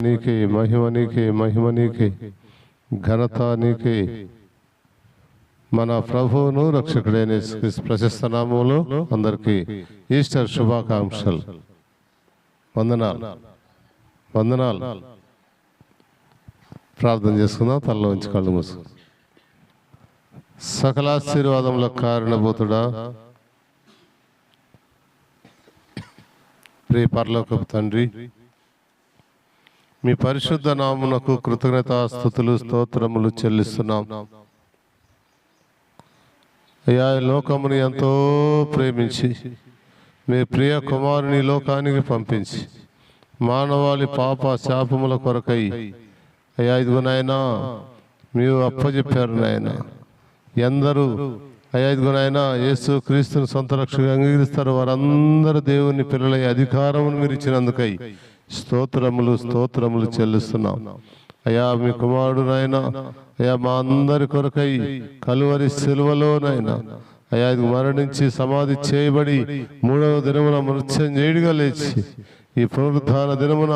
నీకే, మహిమ నీకే, మహిమ నీకే, ఘనత నీకే. మన ప్రభువును రక్షకుడైన యేసుక్రీస్తు ప్రశస్త నామములో అందరికీ ఈస్టర్ శుభాకాంక్షలు. వందనాలు వందనాలు. ప్రార్థన చేసుకుందాం. తలలో ఉంచి కళ్ళు మూసు. సకలాశీర్వాదములకు కారణభూతుడా, ప్రియ పరలోకపు తండ్రి, మీ పరిశుద్ధ నామమునకు కృతజ్ఞతాస్తుతులు స్తోత్రములు చెల్లిస్తున్నాం. అయ్యా, లోకముని ఎంతో ప్రేమించి మీ ప్రియ కుమారుని లోకానికి పంపించి మానవాళి పాప శాపముల కొరకై అయ్యా ఇదిగో నాయనా మీరు అప్పచెప్పారు నాయన. ఎందరూ అయ్యా ఇదిగో నాయనా యేసు క్రీస్తుని సొంత రక్షగా అంగీకరిస్తారు వారందరూ దేవుని పిల్లలై అధికారమును మీరు ఇచ్చినందుకై స్తోత్రములు స్తోత్రములు చెల్లిస్తున్నాం. అయ్యా మీ కుమారుడు నాయన అయ్యా మా అందరి కొరకై కలువరి సిలువలోనైనా అయ్యా ఇది మరణించి సమాధి చేయబడి 3వ దినమున మృత్యుంజయుడిగా లేచి ఈ పునరుద్ధాన దినమున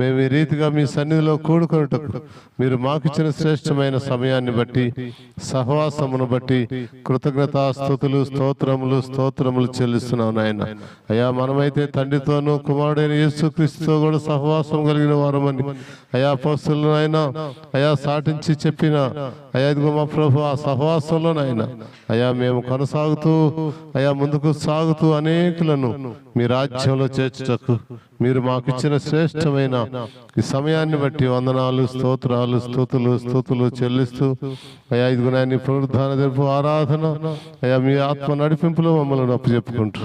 మేము ఈ రీతిగా మీ సన్నిధిలో కూడుకొనుటకు మీరు మాకిచ్చిన శ్రేష్టమైన సమయాన్ని బట్టి సహవాసమును బట్టి కృతజ్ఞతాస్తుతులు స్తోత్రములు స్తోత్రములు చెల్లిస్తున్నాం నాయన. అయ్యా మనమైతే తండ్రితోనూ కుమారుడైన యేసుక్రీస్తుతో కూడా సహవాసం కలిగిన వారమని అయా అపోస్తలులు నాయన అయా సాటించి చెప్పిన అయా ఇదిగో మా ప్రభు ఆ సహవాసంలోనైనా అయా మేము కొనసాగుతూ అయా ముందుకు సాగుతూ అనేకులను మీ రాజ్యంలో చేర్చుటకు మీరు మాకిచ్చిన శ్రేష్టమైన ఈ సమయాన్ని బట్టి వందనాలు స్తోత్రాలు స్తుతులు స్తుతులు చెల్లిస్తూ అయా ఇదిగో నాయన పునరుద్ధాన దినపు ఆరాధన అయా మీ ఆత్మ నడిపింపులో మమ్మల్ని అప్పచెప్పుకుంటూ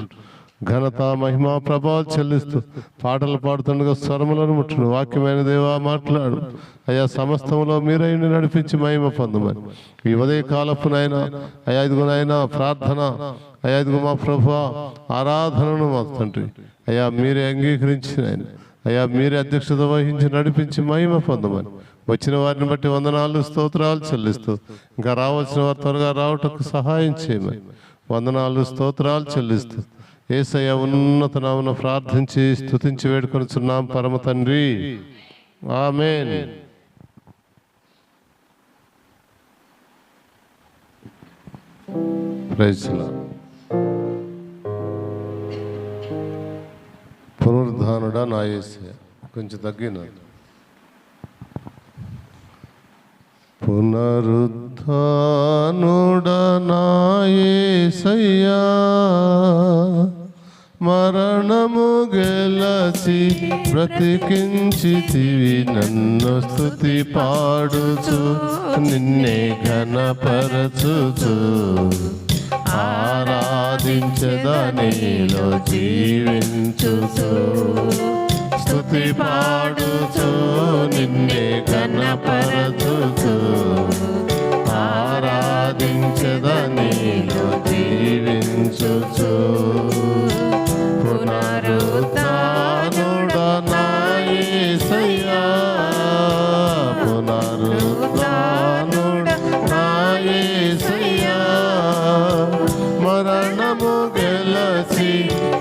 ఘనత మహిమ ప్రభావాలు చెల్లిస్తూ పాటలు పాడుతుండగా స్వరములను ముట్టును. వాక్యమైన దేవా మాట్లాడు అయా, సమస్తములో మీరైనా నడిపించి మహిమ పొందమని ఈ ఉదయ కాలపునైనా అయా ఇదిగోనైనా ప్రార్థన అయా ఇదిగో మా ప్రభు ఆరాధనను మా తండ్రి అయా మీరే అంగీకరించిన అయా మీరే అధ్యక్షత వహించి నడిపించి మహిమ పొందమని వచ్చిన వారిని బట్టి వందనాలు స్తోత్రాలు చెల్లిస్తూ ఇంకా రావాల్సిన వారు త్వరగా రావటకు సహాయం చేయమని వందనాలు స్తోత్రాలు చెల్లిస్తూ యేసయ్య ఉన్నత నామమున ప్రార్థించి స్తుతించి వేడుకొనుచున్నాం పరమ తండ్రి, ఆమేన్. Praise the lord. పునరుద్ధానుడా నా యేసయ్య. కొంచెం తగ్గిన పునరుద్ధానుడా నా యేసయ్యా, మరణము గెలచి బ్రతికించితివి నన్ను స్తుతి పాడుచు నిన్నే ఘనపరచుచు ఆరాధించదనిలో జీవించుచు స్తుతి పాడుచు నిన్నే ఘనపరచుచు ఆరాధించదనిలో జీవించుచు పునరుద్ధానుడా నా యేసయ్యా, పునరుద్ధానుడా నా యేసయ్యా, మరణము గెలచి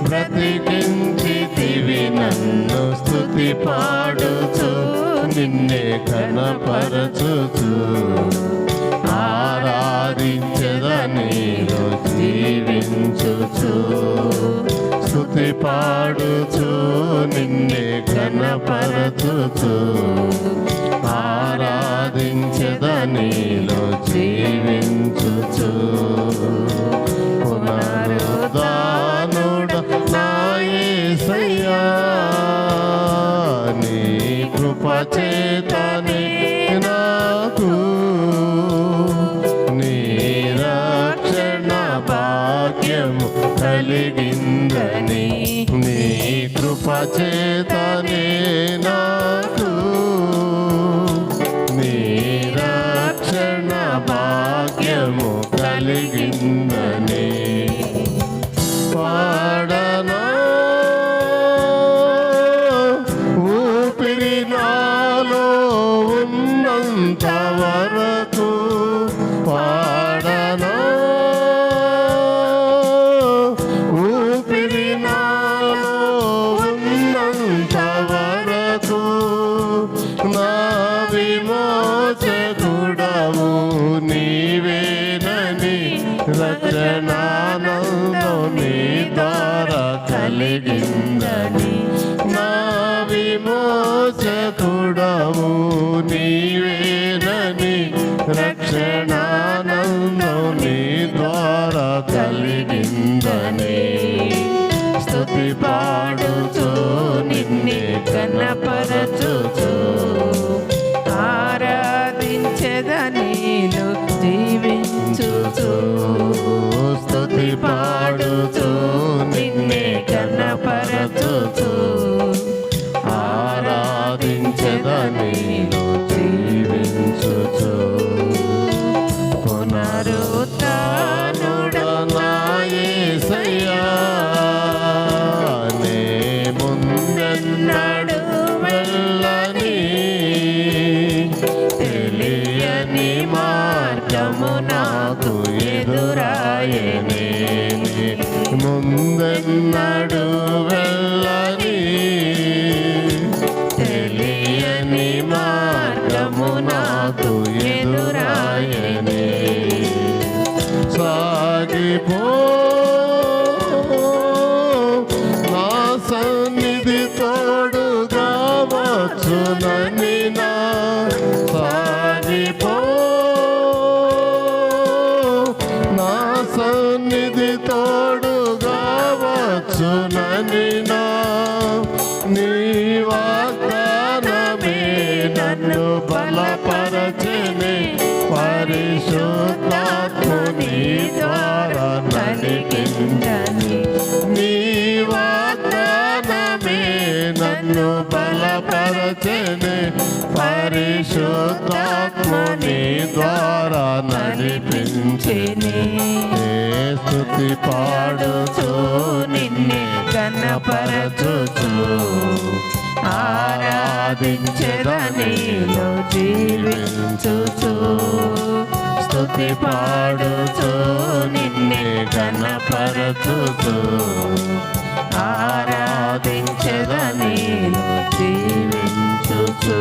బ్రతికించితివి నన్ను స్తుతి పాడుచు నిన్నే ఘనపరచుచు ఆరాధించదనిలో జీవించుచు స్తుతి పాడుచు నిన్నే ఘనపరచుచు ఆరాధించదనిలో జీవించుచు పునరుద్ధానుడా నా యేసయ్యా, నీ కృప చేతనే నాకు నీ రక్షణ భాగ్యము కలిగిందని నీ కృప చేతనే నాకు నీ రక్షణ భాగ్యము కలిగిందని పాడనా ఊపిరి నాలో ఉన్నంత వరకు పాడనా ఊపిరి నాలో ఉన్నంత వరకు నా విమోచకుడవు నీవేనని రక్షణానందం నీ ద్వారా కలిగిందని నా విమోచకుడవు నీవేనని రక్షణానందం నీ ద్వారా కలిగిందని స్తుతి పాడుతూ నిన్నే కనపరచుచు ఆరాధించెదనిలో జీవించుచు స్తుతి పాడుతూ నిన్నే కనపరచుచు ఆరాధించెదనిలో జీవించుచు పునరుత్థానుడ నా యేసయ్యా నే ముందెన్నడు వెళ్ళని తెలియని మార్గము నాకు ఎదురాయనే ముందెన్నడు వెళ్ళని తెలియని మార్గము నాకు ఎదురాయనే సాగిపో నా సన్నిధి తోడుగా వచ్చునని నా సాగిపో నా సన్నిధి తోడుగా వచ్చునని నా నీ వాగ్దానమే నన్ను బలపరచెనే పరిశుద్ధాత్ముని ద్వారా నడిపించని నీ వాగ్దానమే నన్ను బలపరచెనే పరిశుద్ధాత్ముని ద్వారా నడిపించెని స్తుతి పాడుచు నిన్నే కనపరచుచు ఆరాధించెదనిలో జీవించుచు స్తుతి పాడుచు నిన్నే కనపరచుచు ఆరాధించెదనిలో జీవించుచు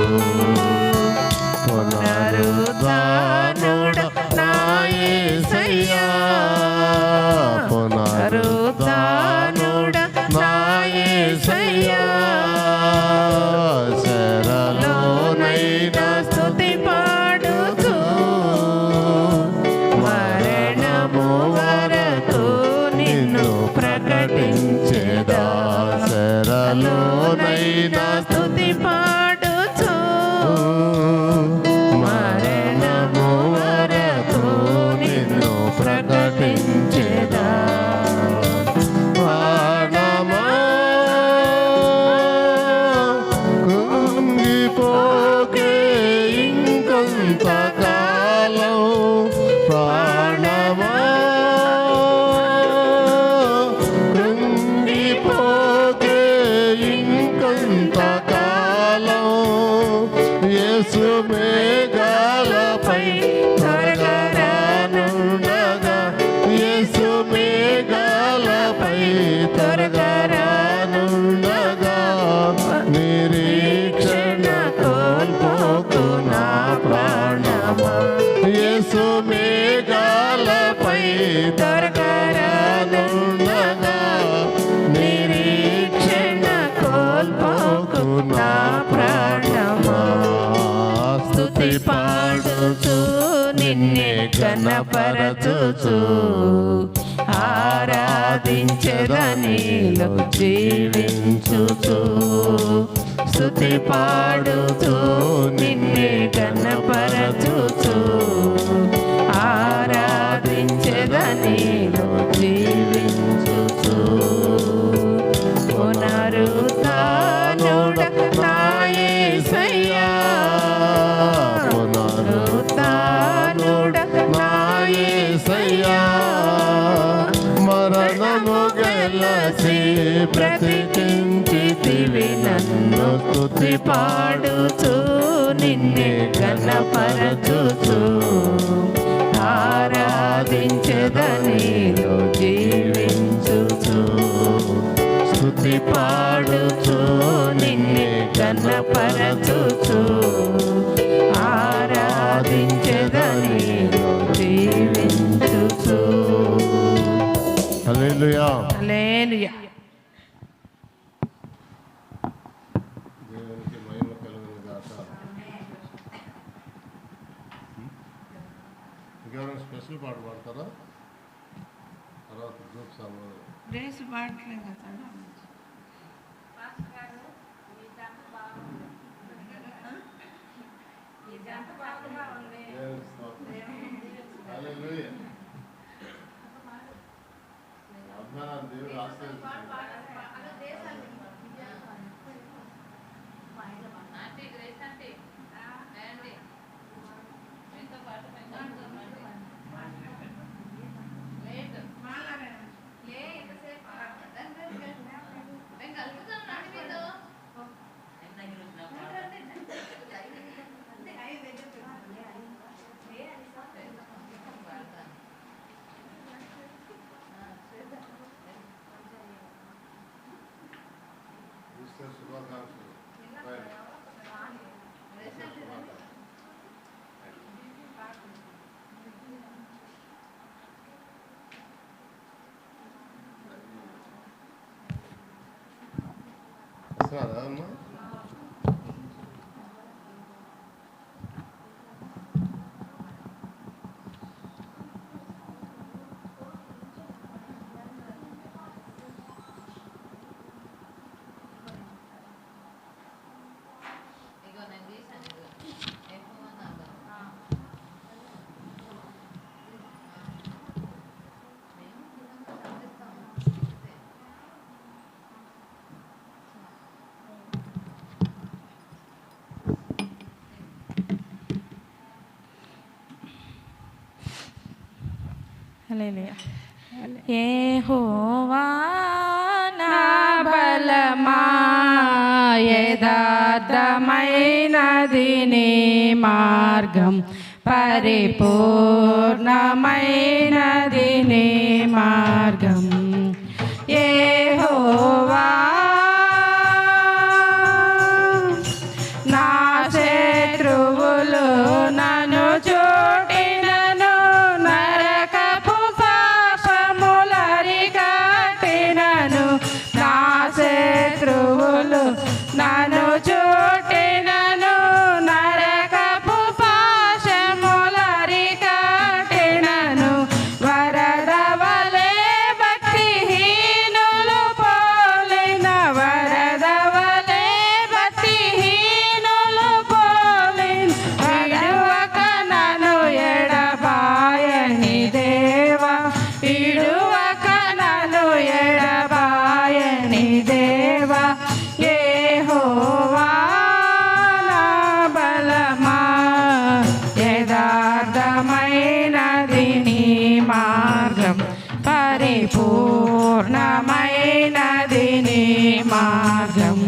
పునరుద్ధానుడ నా యేసయ్యా పునరుద్ధానుడ నా యేసయ్యా శరలోనైనా స్తుతి పాడుచు మరణము వరకు నిన్ను ప్రకటించెదా శరలోనైనా స్తుతి పాడుచు మరణము వరకు నిన్ను ప్రకటించెదా కుంగిపోకే ఇంకొంతకాలం ప్రాణమా కుంగిపోకే ఇంకొంతకాలం యేసు మేఘాలపై త్వరగా రానుండగా యేసు మేఘాలపై త్వరగా రానుండగా నిరీక్షణ కోల్పోకు నా ప్రాణమా యేసు మేఘాలపై త్వరగా రానుండగా నిరీక్షణ కోల్పోకు నా ప్రాణమా స్తుతి పాడుచు నిన్నే కనపరచుచు ఆరాధించెదనిలో జీవించుచు స్తుతి పాడుచు నిన్నే కనపరచుచు ఆరాధించెదనిలో జీవించుచు పునరుత్థానుడ నా యేసయ్యా పునరుత్థానుడ నా యేసయ్యా మరణము గెలసి బ్రతికించితివి నన్ను స్తుతి పాడుచు నిన్నే కనపరచుచు ఆరాధించెదనిలో జీవించుచు స్తుతి పాడుచు నిన్నే కనపరచుచు ఇంకెవరైనా స్పెషల్ పాట పాడతారా? తర్వాత గ్రూప్ సాంగ్ డ్రెస్ పాడట్లేదు కదా. దేవుడు ఆశీర్వదించాడు. శుభాకాంక్షలు. సరే అమ్మా. యెహోవా నా బలమా, యథార్థమైనది నీ మార్గం, పరిపూర్ణమైనది నీ మార్గం. యెహోవా నా శత్రువులు నన్ను చూటినను, నరకపు పాపములరికట్టినను. నా శత్రువులు నన్ను చూటినను, నరకపు పాశములరికట్టినను. వరద వలె భక్తిహీనులు పోలిన, వరద వలె భక్తిహీనులు పోలిన, విడువక నన్ను ఎడబాయని దేవా, విడువక నన్ను ఎడబాయని దేవా. యెహోవా నా బలమా, యథార్థమైనది నీ మార్గం, పరిపూర్ణమైనది నీ మార్గం.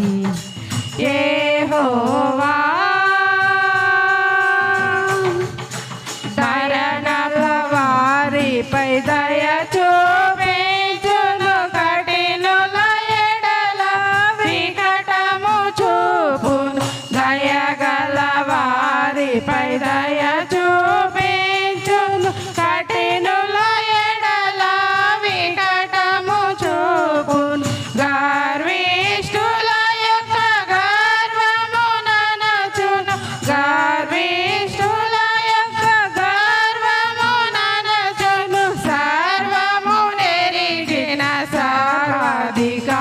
యెహోవా శరణల వారిపై దయ చూపించును, కఠినుల ఎడల వికటము చూపును. దయగల వారిపై దయ చూపించును, కఠినుల ఎడల వికటము చూపును. గర్విష్ఠుల యొక్క గర్వము ననచును, గర్విష్ఠుల యొక్క గర్వము ననచును. సర్వము నెరిగిన సర్వాధికారి,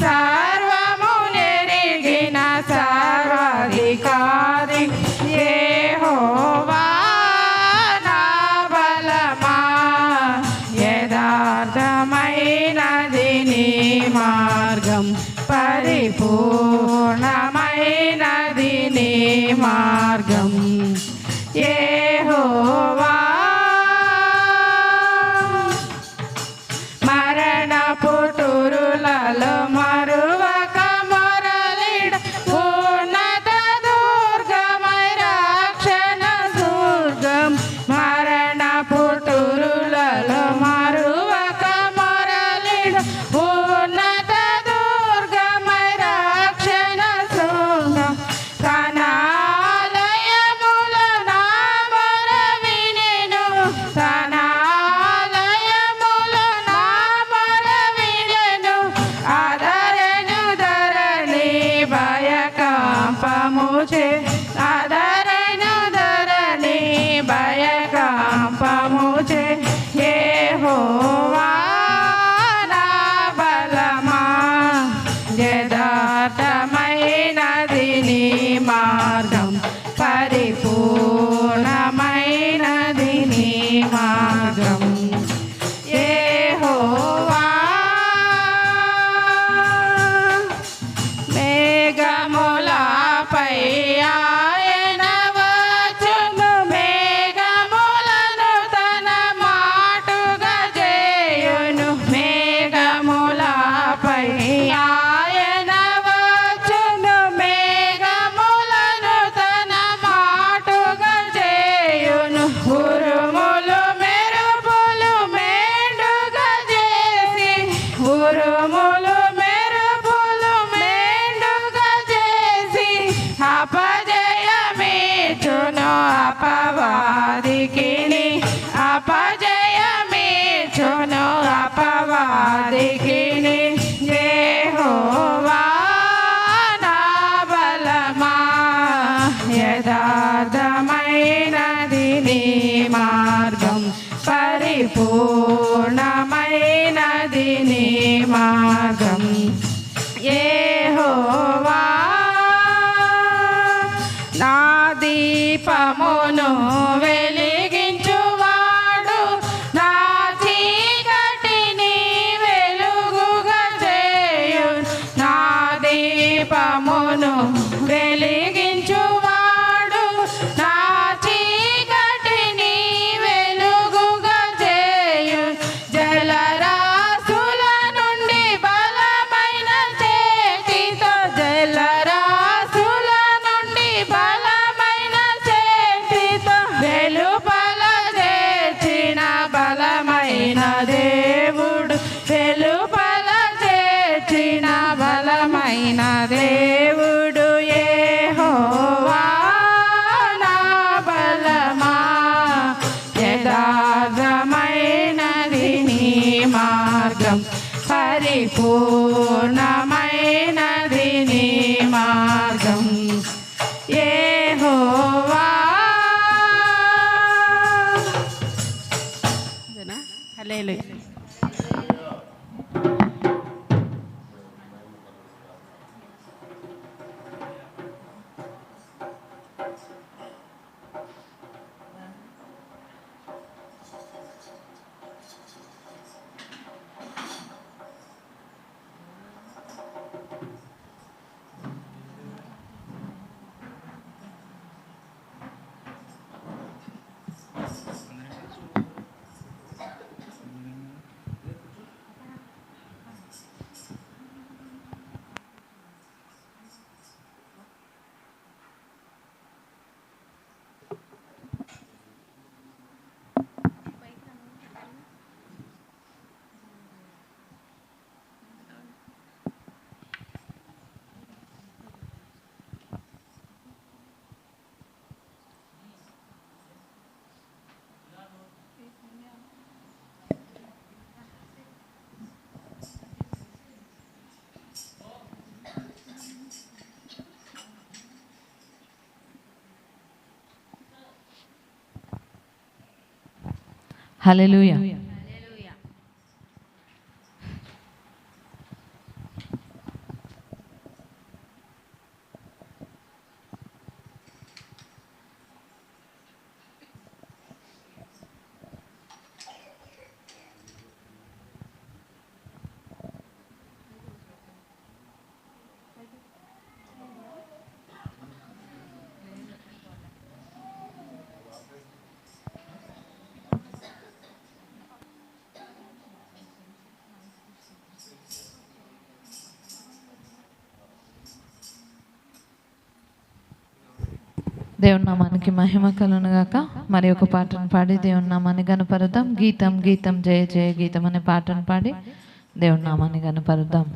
సర్వము నెరిగిన సర్వాధికారి. యెహోవా నా బలమా, యథార్థమైనది నీ మార్గం, పరిపూర్ణమైనది నీ మార్గం. యెహోవా మరణపు టురులలో మరువక మొరలిడ, ఉన్నత దుర్గమై రక్షణ దుర్గం. మరణపు టురులలో మరువక మొరలిడ, ఉన్నత దుర్గమై రక్షణ దుర్గం. తన ఆలయములో నా మొర వినెను, తన ఆలయములో నా మొర వినెను. ఆదరణు ధరణి భయకంపముచే, ఆదరణు ధరణి భయకంపముచే. మార్గం పరిపూర్ణమైనది నీ మార్గం యెహోవా మేఘములపై ఆయన వచ్చును మేఘములను తన మాటుగా చేయును మేఘములపై ఆయన వచ్చును మేఘములను తన మాటుగా చేయును ఉరుములు మెరుపులు మెండుగా చేసి ఉరుములు మెరుపులు మెండుగా చేసి అపజయమేచును అపవాదికిని అపజయమేచును అపవాదికిని యెహోవా నా బలమా యథార్థమైనది నీ మార్గం పరిపూర్ణమైనది నీ మార్గం యెహోవా నా దీపమును వెలిగించువాడు నా చీకటిని వెలుగుగా చేయు నా దీపమును వెలిగించువాడు నా చీకటిని వెలుగుగా చేయు జలరాశుల నుండి బలమైన చేతితో జలరాశుల నుండి బలమైన చేతితో వెలుపల చేర్చిన బలమైన దేవుడు వెలుపల చేర్చిన బలమైన దేవుడు యెహోవా నా బలమా యథార్థమైనది నీ మార్గం పరిపూర్ణమైనది నీ మార్గం యెహోవా హల్లెలూయా. హల్లెలూయా. దేవుని నామానికి మహిమ కలుగును గాక. మరి ఒక పాటను పాడి దేవుని నామాన్ని గనుపరుద్దాం. గీతం గీతం జయ జయ గీతం అనే పాటను పాడి దేవుని నామాన్ని గనుపరుద్దాం.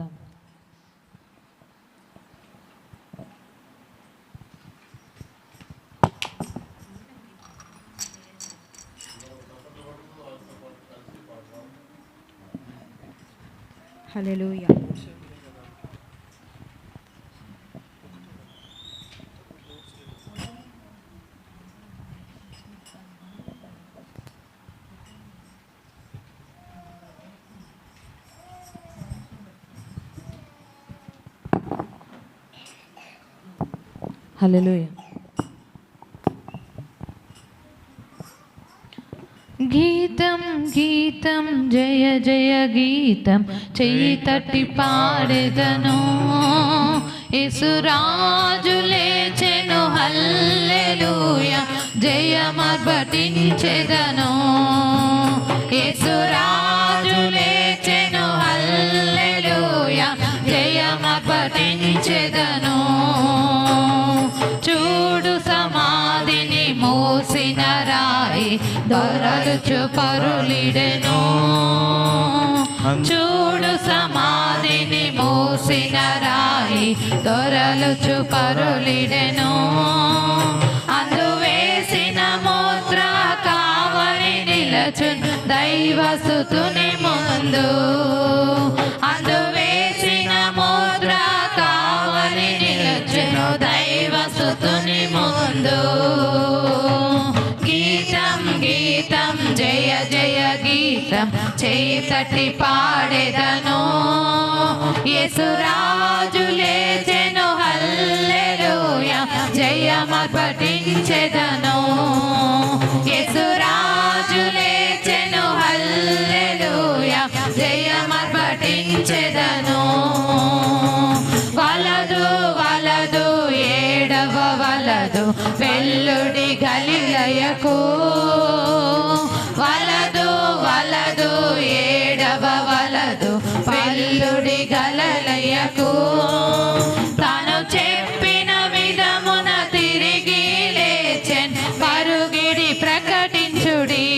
హల్లెలూయా. హల్లెలూయా. గీతం గీతం జయ జయ గీతం చెయ్యి తట్టి పాడెదను, యేసురాజు లేచెను హల్లెలూయా జయమర్పటించెదను, యేసురాజు లేచెను హల్లెలూయా జయమర్పటించెదను. చూడు సమాధిని మోసిన రాయి దొరలుచు పరులిడెను, చూడు సమాధిని మోసిన రాయి దొరలుచు పరులిడెను, అందు వేసిన ముద్ర కావని నిలచును దైవసుతుని ముందు, అందు వేసిన ముద్ర కావని నిలచును దైవసుతుని ముందు. గీతం గీతం జయ జయ గీతం చేయి తట్టి పాడెదను, యేసురాజు లేచెను హల్లెలూయా జయమర్పటించెదను, యేసురాజు లేచెను హల్లెలూయా జయమర్పటించెదను. వలదు వలదు ఏడవ వలదు వెల్లుడి గలిలయకు, వలదు వలదు ఏడవ వలదు వెల్లుడి గలిలయకు, తాను చెప్పిన విధమున తిరిగి లేచెన్ పరుగిడి ప్రకటించుడి,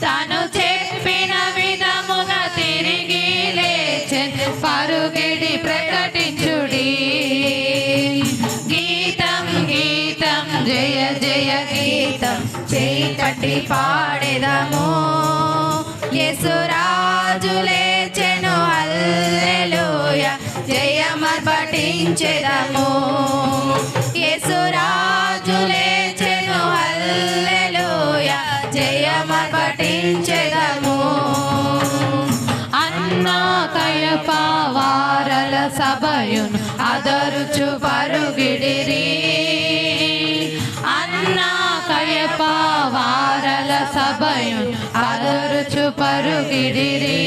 తాను చెప్పిన విధమున తిరిగి లేచెన్ పరుగిడి ప్రకటించుడి. గీతం గీతం జయ జయ గీతం చేయి తట్టి పాడెదము, యేసురాజు లేచెను హల్లెలూయా జయమర్పటించెదము, యేసురాజు లేచెను హల్లెలూయా జయమర్పటించెదము. అన్నా కయప వారల సభయును అదరుచు పరుగిడిరి, అన్నా కయప వారల సభయును అదరుచు పరుగిడిరి,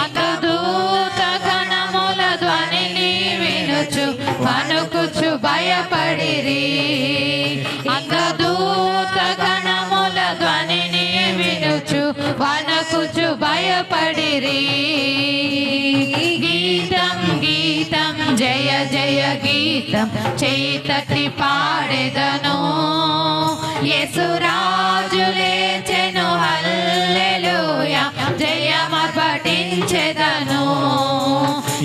అకదూత ఘనముల ధ్వనిని వినుచు వణుకుచు భయపడిరి, అకదూత ఘనముల ధ్వనిని వినుచు వణకుచు భయపడిరి. గీతం గీతం జయ జయ గీతం చేయి తట్టి పాడెదను, యేసురాజు లేచెను హల్లెలూయా జయమర్పటించెదను,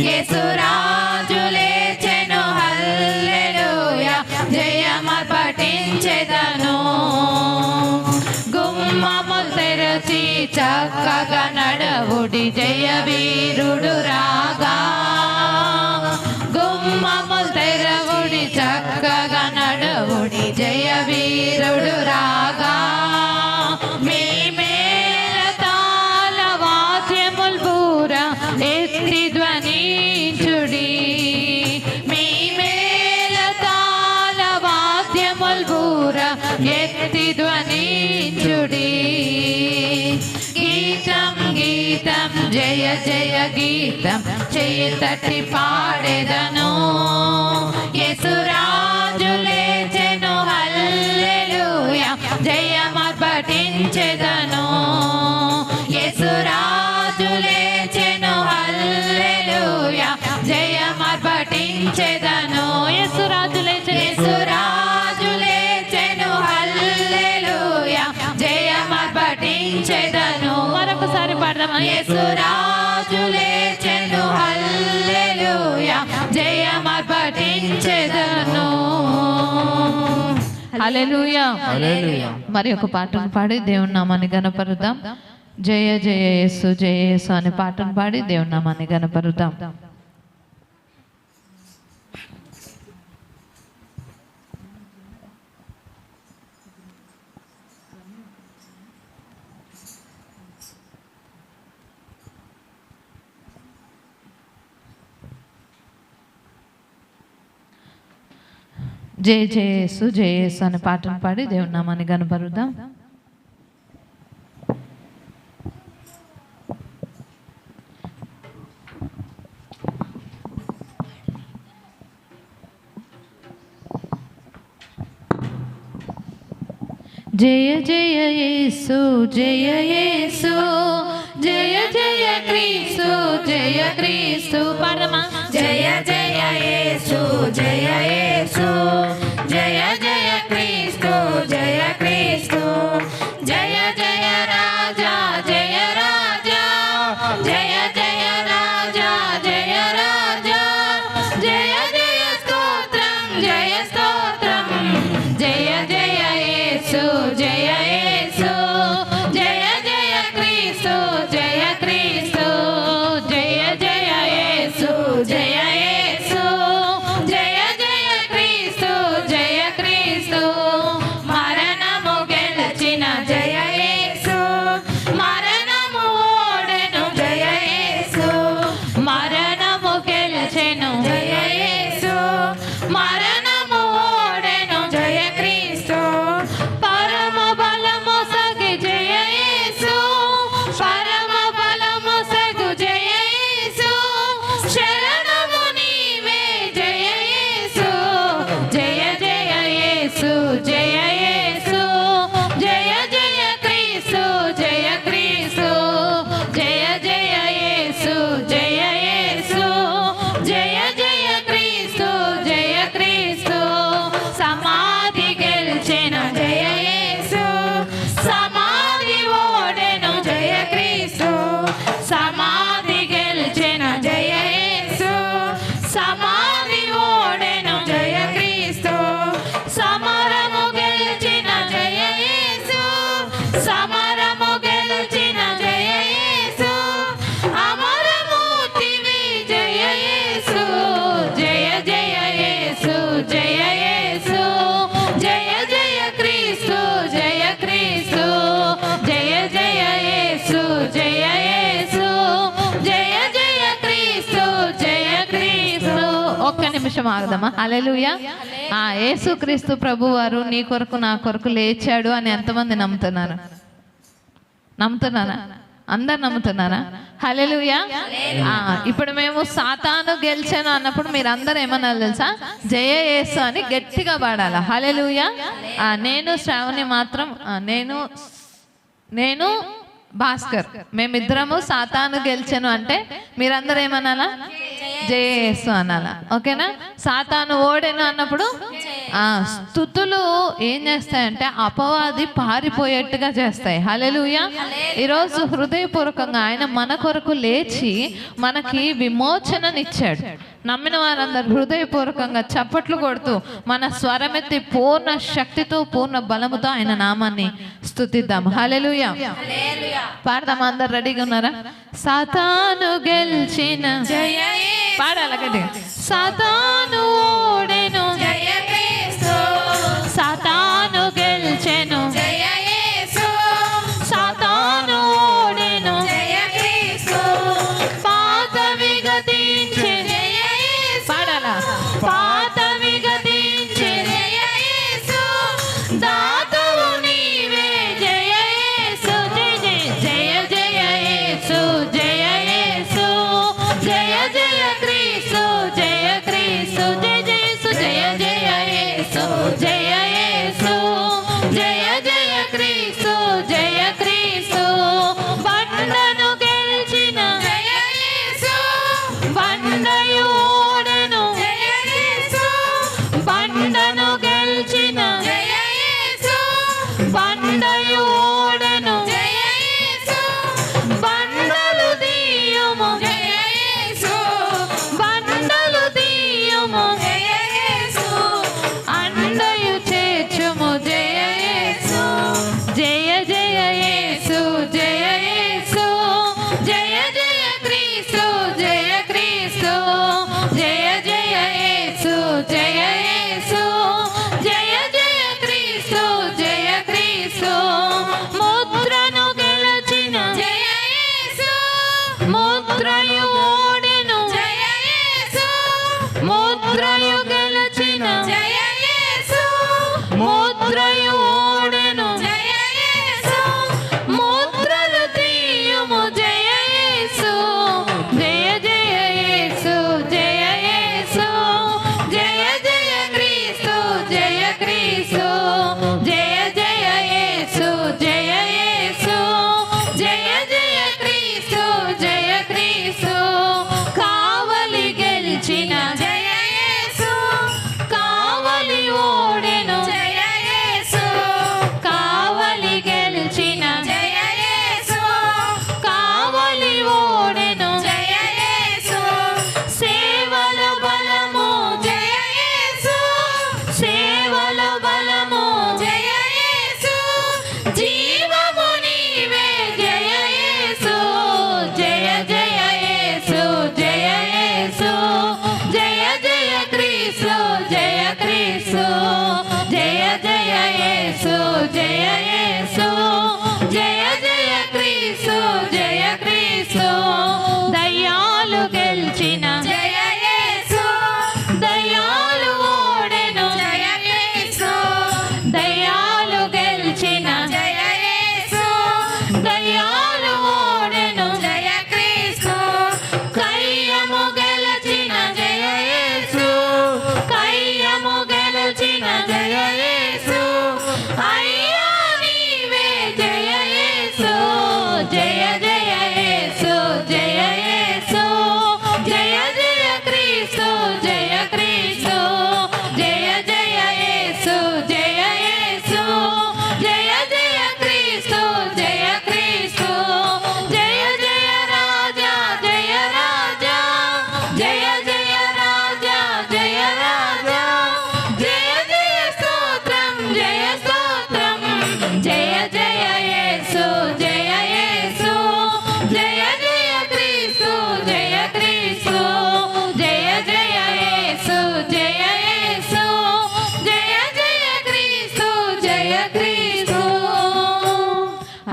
యేసురాజు లేచెను హల్లెలూయా జయమర్పటించెదను. గుమ్మములు తెరచి చక్కగా నడవుడి జయవీరుడు రాగా, గుమ్మములు తెరవుడి చక్కగా నడవుడి జయవీరుడు రాగా, మీ మేళ తాళ వాద్యముల్ బూర ఎత్తి ధ్వనించుడి, మీ మేళ తాళ వాద్యముల్ బూర ఎత్తి ధ్వనించుడి. గీతం గీతం జయ జయ గీతం చేయి తట్టి పాడెదను, యేసురాజు లేచెను హల్లెలూయా జయమర్పటించెదను, యేసురాజు లేచెను హల్లెలూయా జయమర్పటించెదను, యేసురాజు లేచెను, యేసురాజు లేచెను హల్లెలూయా జయమర్పటించెదను. మరొకసారి పాడదామా, యేసురాజు లేచెను హల్లెలూయా జయమర్పటించెదను. హల్లెలూయా. మరి ఒక పాటను పాడి దేవుని నామాన్ని గణపరుద్దాం. జయ జయ యేసు జయ యేసు అనే పాటను పాడి దేవుని నామాన్ని గణపరుద్దాం. జయ జయేసు జయేసు అనే పాటను పాడి దేవుని నామాన్ని గనుపరుద్దాం. జయ జయ యేసు జయ యేసు జయ జయ క్రీస్తు జయ క్రీస్తు పరమా జయ జయ యేసు జయ యేసు జయ జయ క్రీస్తు జయ క్రీస్తు జయ జయ రాజా జయ రాజా జయ జయ రాజా జయ రాజా జయ జయ స్తోత్రం జయ స్తోత్రం జయ జయ యేసు జయ యేసు జయ జయ క్రీస్తు జయ క్రీస్తు జయ జయ యేసు జయ యేసు జయ జయ క్రీస్తు జయ క్రీస్తు మరణము గెలిచిన జయ యేసు మరణము ఓడెను జయ యేసు మరణము గెలిచెను జయ యేసు మరణము ఓడెను జయ క్రీస్తు పరమ బలము సగి జయ యేసు పరమ బలము సగు జయ యేసు శరణము నీవే జయ యేసు జయ జయ యేసు జయ యేసు జయ జయ క్రీస్తు జయ క్రీస్తు జయ జయ యేసు జయ యేసు జయ జయ క్రీస్తు జయ క్రీస్తు సమాధి గెలిచెను జయ యేసు సమాధి ఓడెను జయ క్రీస్తు సమాధి గెలిచెను జయ యేసు సమాధి ఓడెను జయ క్రీస్తు సమరము గెలిచిన జయ యేసు సమరము గెలిచిన జయ యేసు అమరమూర్తివి జయ యేసు జయ జయ యేసు జయ యేసు జయ జయ క్రీస్తు జయ క్రీస్తు జయ జయ యేసు జయ యేసు జయ జయ క్రీస్తు జయ క్రీస్తు. ఒక్క నిమిషం ఆగదమ్మా. హల్లెలూయా. యేసు క్రీస్తు ప్రభు వారు నీ కొరకు నా కొరకు లేచాడు అని ఎంతమంది నమ్ముతున్నారు? నమ్ముతున్నారా? అందరు నమ్ముతున్నారా? హల్లెలూయా. ఇప్పుడు మేము సాతాను గెలిచాను అన్నప్పుడు మీరు అందరూ ఏమన్నారు తెలుసా? జయ యేసు అని గట్టిగా పాడాలి. హల్లెలూయా. నేను శ్రావణి మాత్రం నేను భాస్కర్ మేమిద్దరము సాతాను గెలిచాను అంటే మీరందరూ ఏమనాలా? జయ యేసు అనాలా. ఓకేనా? సాతాను ఓడెను అన్నప్పుడు స్తుతులు ఏం చేస్తాయంటే అపవాది పారిపోయేట్టుగా చేస్తాయి. హల్లెలూయా. ఈరోజు హృదయపూర్వకంగా ఆయన మన కొరకు లేచి మనకి విమోచననిచ్చాడు. నమ్మిన వారందరూ హృదయపూర్వకంగా చప్పట్లు కొడుతూ మన స్వరమెత్తి పూర్ణ శక్తితో పూర్ణ బలముతో ఆయన నామాన్ని స్తుతిద్దాం. హల్లెలూయా. పాడదాం. అందరు రెడీగా ఉన్నారా? సాతాను గెలిచిన జయ పాడాలి గట్టిగా. సాతాను ఓడెను జయ క్రీస్తు సాతాను గెలిచెను జయ యేసు సాతాను ఓడెను జయ క్రీస్తు పాత విగతించె జయ యేసు పాడాలా. పాత విగతించె జయ యేసు దాతవు నీవే జయ యేసు జయ జయ యేసు జయ యేసు జయ జయ క్రీస్తు జయ క్రీస్తు జయ జయ యేసు జయ యేసు జయ జయ క్రీస్తు జయ క్రీస్తు బండను గెలిచిన జయ యేసు బండయు ఓడెను జయ యేసు బండను గెలిచిన జయ యేసు బండయు ఓడెను జయ యేసు బండలు దీయుము జయ యేసు బండలు దీయుము జయ యేసు అండయు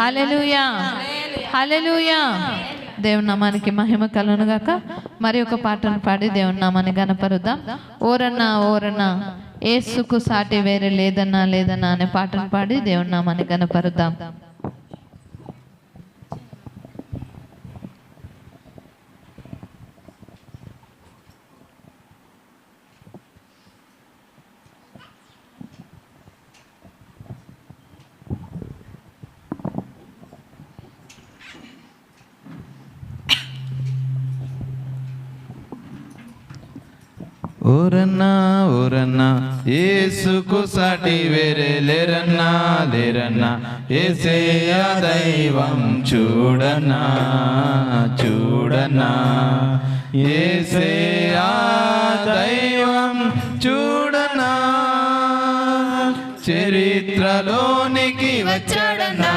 హల్లెలూయా, హల్లెలూయా. దేవుని నామానికి మహిమ కలుగును గాక. మరి ఒక పాటను పాడి దేవుని నామాన్ని గణపరుద్దాం. ఓరన్నా ఓరన్నా యేసుకు సాటి వేరే లేదన్నా లేదన్నా అనే పాటను పాడి దేవుని నామాన్ని గణపరుద్దాం. ఓరన్నా ఓరన్నా యేసుకు సాటి వేరే లేరన్నా లేరన్నా యేసయ్య దైవం చూడన్నా చూడన్నా యేసయ్య దైవం చూడన్నా చరిత్రలోనికి వచ్చాడన్నా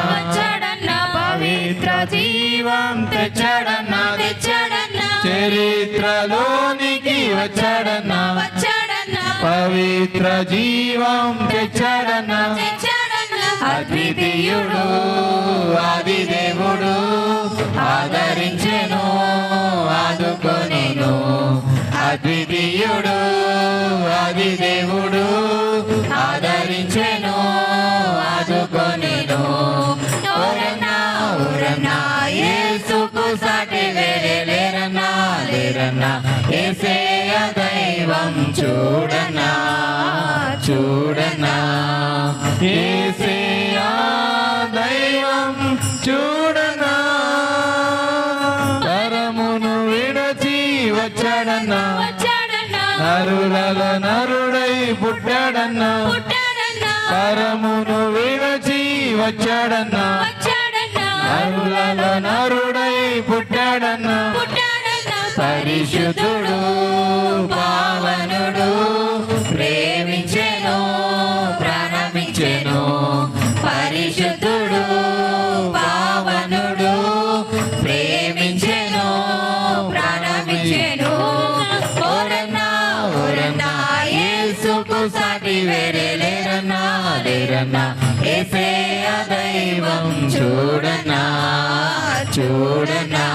పవిత్ర జీవం తెచ్చాడన్నా చరిత్రలోనికి వచ్చాడన్నా పవిత్ర జీవం తెచ్చాడన్నా అద్వితీయుడు ఆది దేవుడు ఆదరించెను ఆదుకొనెను అద్వితీయుడు ఆది దేవుడు ఆదరించెను ఆదుకొనెను ఓరన్నా ఓరన్నా యేసుకు సాటి వేరే లేరన్నా లేరన్నా యేసయ్య దైవం చూడన్నా చూడన్నా యేసయ్య దైవం చూడన్నా తరమును విడచి వచ్చాడన్నా నరులలో నరుడై పుట్టాడన్నా పరమును విడచి వచ్చాడన్నా నరులలో నరుడై పుట్టాడన్నా పరిశుద్ధుడు పావనుడు ప్రేమించెను ప్రారంభించెను పరిశుద్ధుడు పావనుడు ప్రేమించెను ప్రారంభించెను ఓరన్నా ఓరన్నా యేసుకు సాటి వేరే లేరన్నా లేరన్నా యేసయ్య దైవం చూడన్నా చూడన్నా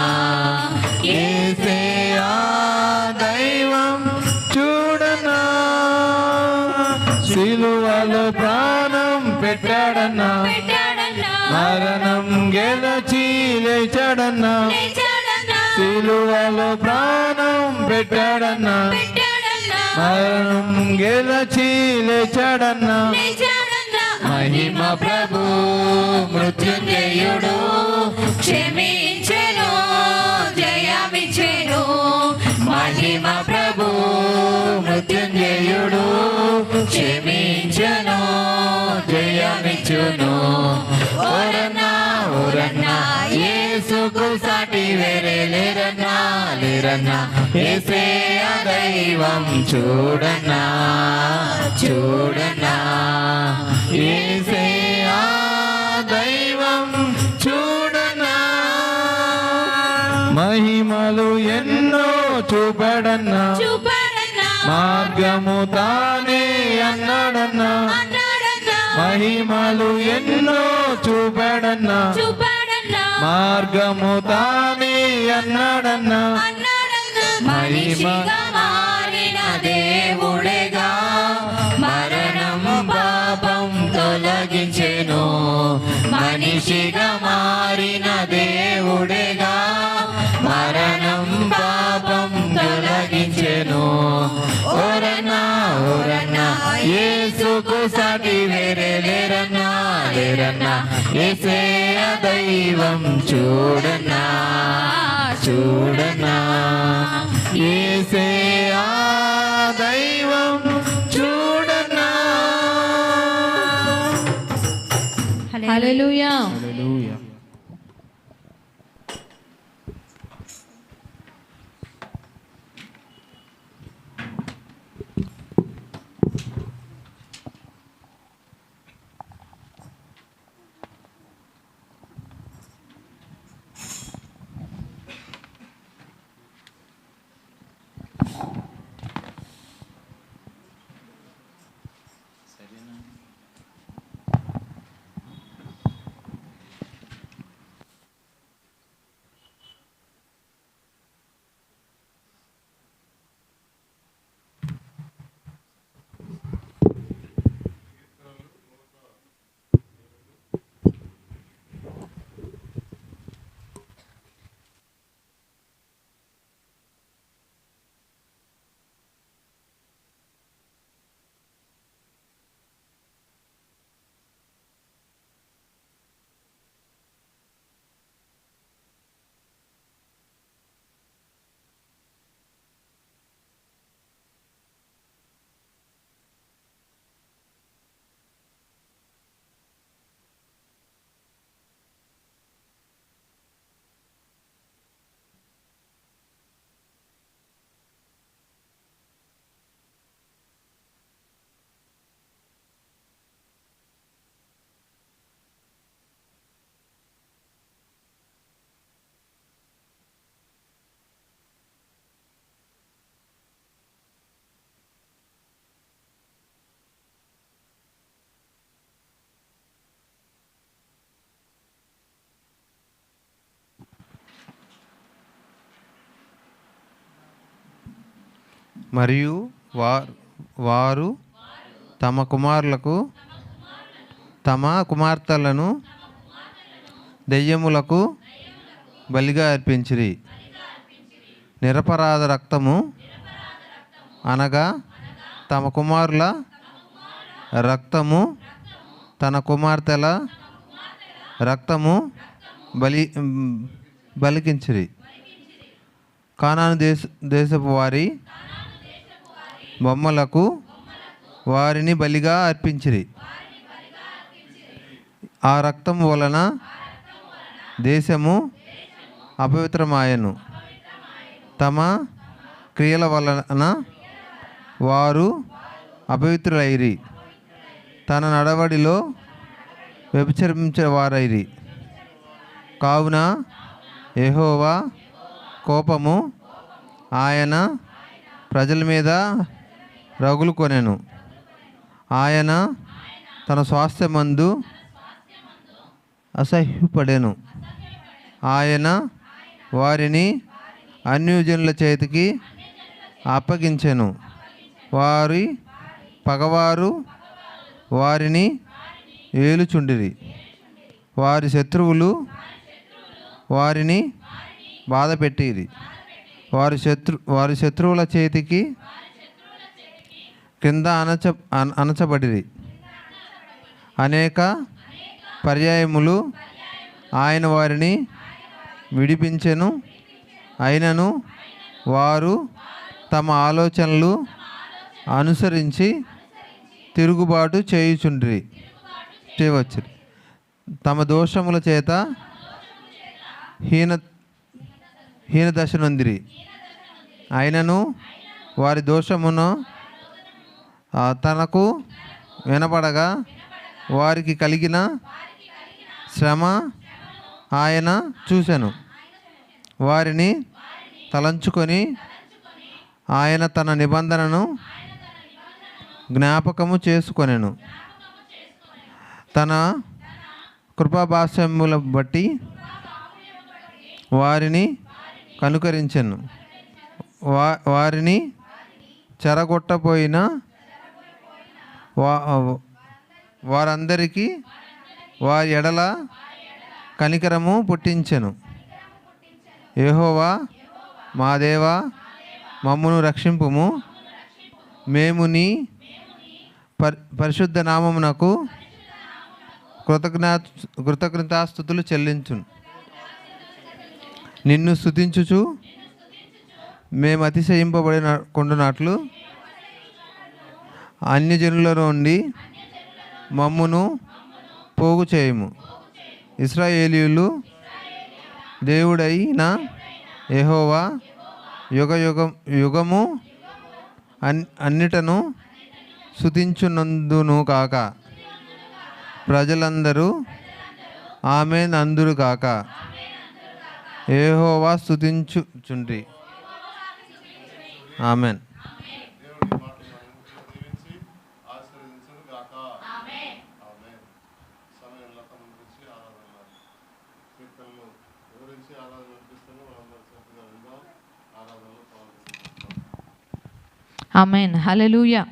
యేసయ్య దైవం చూడన్నా సిలువలో ప్రాణం పెట్టాడన్నా మరణం గెలచి లేచాడన్నా సిలువలో ప్రాణం పెట్టాడన్నా మరణం గెలచి లేచాడన్నా మహిమ ప్రభు మృత్యుంజయుడు క్షమించెను జయమిచ్చెను మహిమ ప్రభు మృత్యుంజయుడు క్షమించెను జయమిచ్చును ఓరన్నా ఓరన్నా యేసుకు సాటి వేరే లేరన్నా లేరన్నా యేసయ్య దైవం చూడన్నా చూడన్నా యేసయ్య దైవం చూడన్నా మహిమలు ఎన్నో చూపడన్నా మార్గము తానే అన్నాడన్నా మహిమలు ఎన్నో చూపడన్నా మార్గము తానే అన్నాడన్నా మహిమగా మారిన దేవుడేగా మరణం పాపం తొలగించెను మనిషిగా మారిన దేవుడేగా మరణం పాపం తొలగించెను ఓరన్నా ఓరన్నా యేసుకు సాటి వేరే లేరన్నా లేరన్నా యేసయ్య దైవం చూడన్నా చూడన్నా యేసయ్య దైవం చూడన్నా హల్లెలూయా. మరియు వారు తమ కుమార్తెలను దెయ్యములకు బలిగా అర్పించిరి. నిరపరాధ రక్తము అనగా తమ కుమారుల రక్తము, తన కుమార్తెల రక్తము బలికించిరి. కానాను దేశపు వారి బొమ్మలకు వారిని బలిగా అర్పించిరి. ఆ రక్తము వలన దేశము అపవిత్రమాయను. తమ క్రియల వలన వారు అపవిత్రులైరి. తన నడవడిలో వ్యభిచరించేవారైరి. కావున యెహోవా కోపము ఆయన ప్రజల మీద రగులుకొనెను. ఆయన తన స్వాస్థ్యమందు అసహ్యపడెను. ఆయన వారిని అన్యజనుల చేతికి అప్పగించెను. వారి పగవారు వారిని ఏలుచుండిరి. వారి శత్రువులు వారిని బాధపెట్టిరి. వారి శత్రువుల చేతికి కింద అణచబడిరి. అనేక పర్యాయములు ఆయన వారిని విడిపించెను. అయినను వారు తమ ఆలోచనలు అనుసరించి తిరుగుబాటు చేయవచ్చు. తమ దోషముల చేత హీనదశ నొందిరి. అయినను వారి దోషమును తనకు వినపడగా వారికి కలిగిన శ్రమ ఆయన చూసెను. వారిని తలంచుకొని ఆయన తన నిబంధనను జ్ఞాపకము చేసుకొనెను. తన కృపాభాష్యముల బట్టి వారిని కనుకరించెను. వారిని చెరగొట్టపోయిన వారందరికీ వారి ఎడల కనికరము పుట్టించెను. యెహోవా మా దేవా, మమ్మును రక్షింపుము. మేము పరిశుద్ధ నామమునకు కృతజ్ఞతాస్తుతులు చెల్లించును. నిన్ను స్తుతించుచు మేము అతిశయింపబడిన కొండునట్లు అన్యజనుల నుండి మమ్మును పోగు చేయము. ఇశ్రాయేలీయులు దేవుడైన యెహోవా యుగము అన్నిటను స్తుతించునందును కాక. ప్రజలందరూ ఆమేన్ అందురు కాక. యెహోవా స్తుతించుచుండ్రి. ఆమేన్. ఆమేన్. హల్లెలూయా.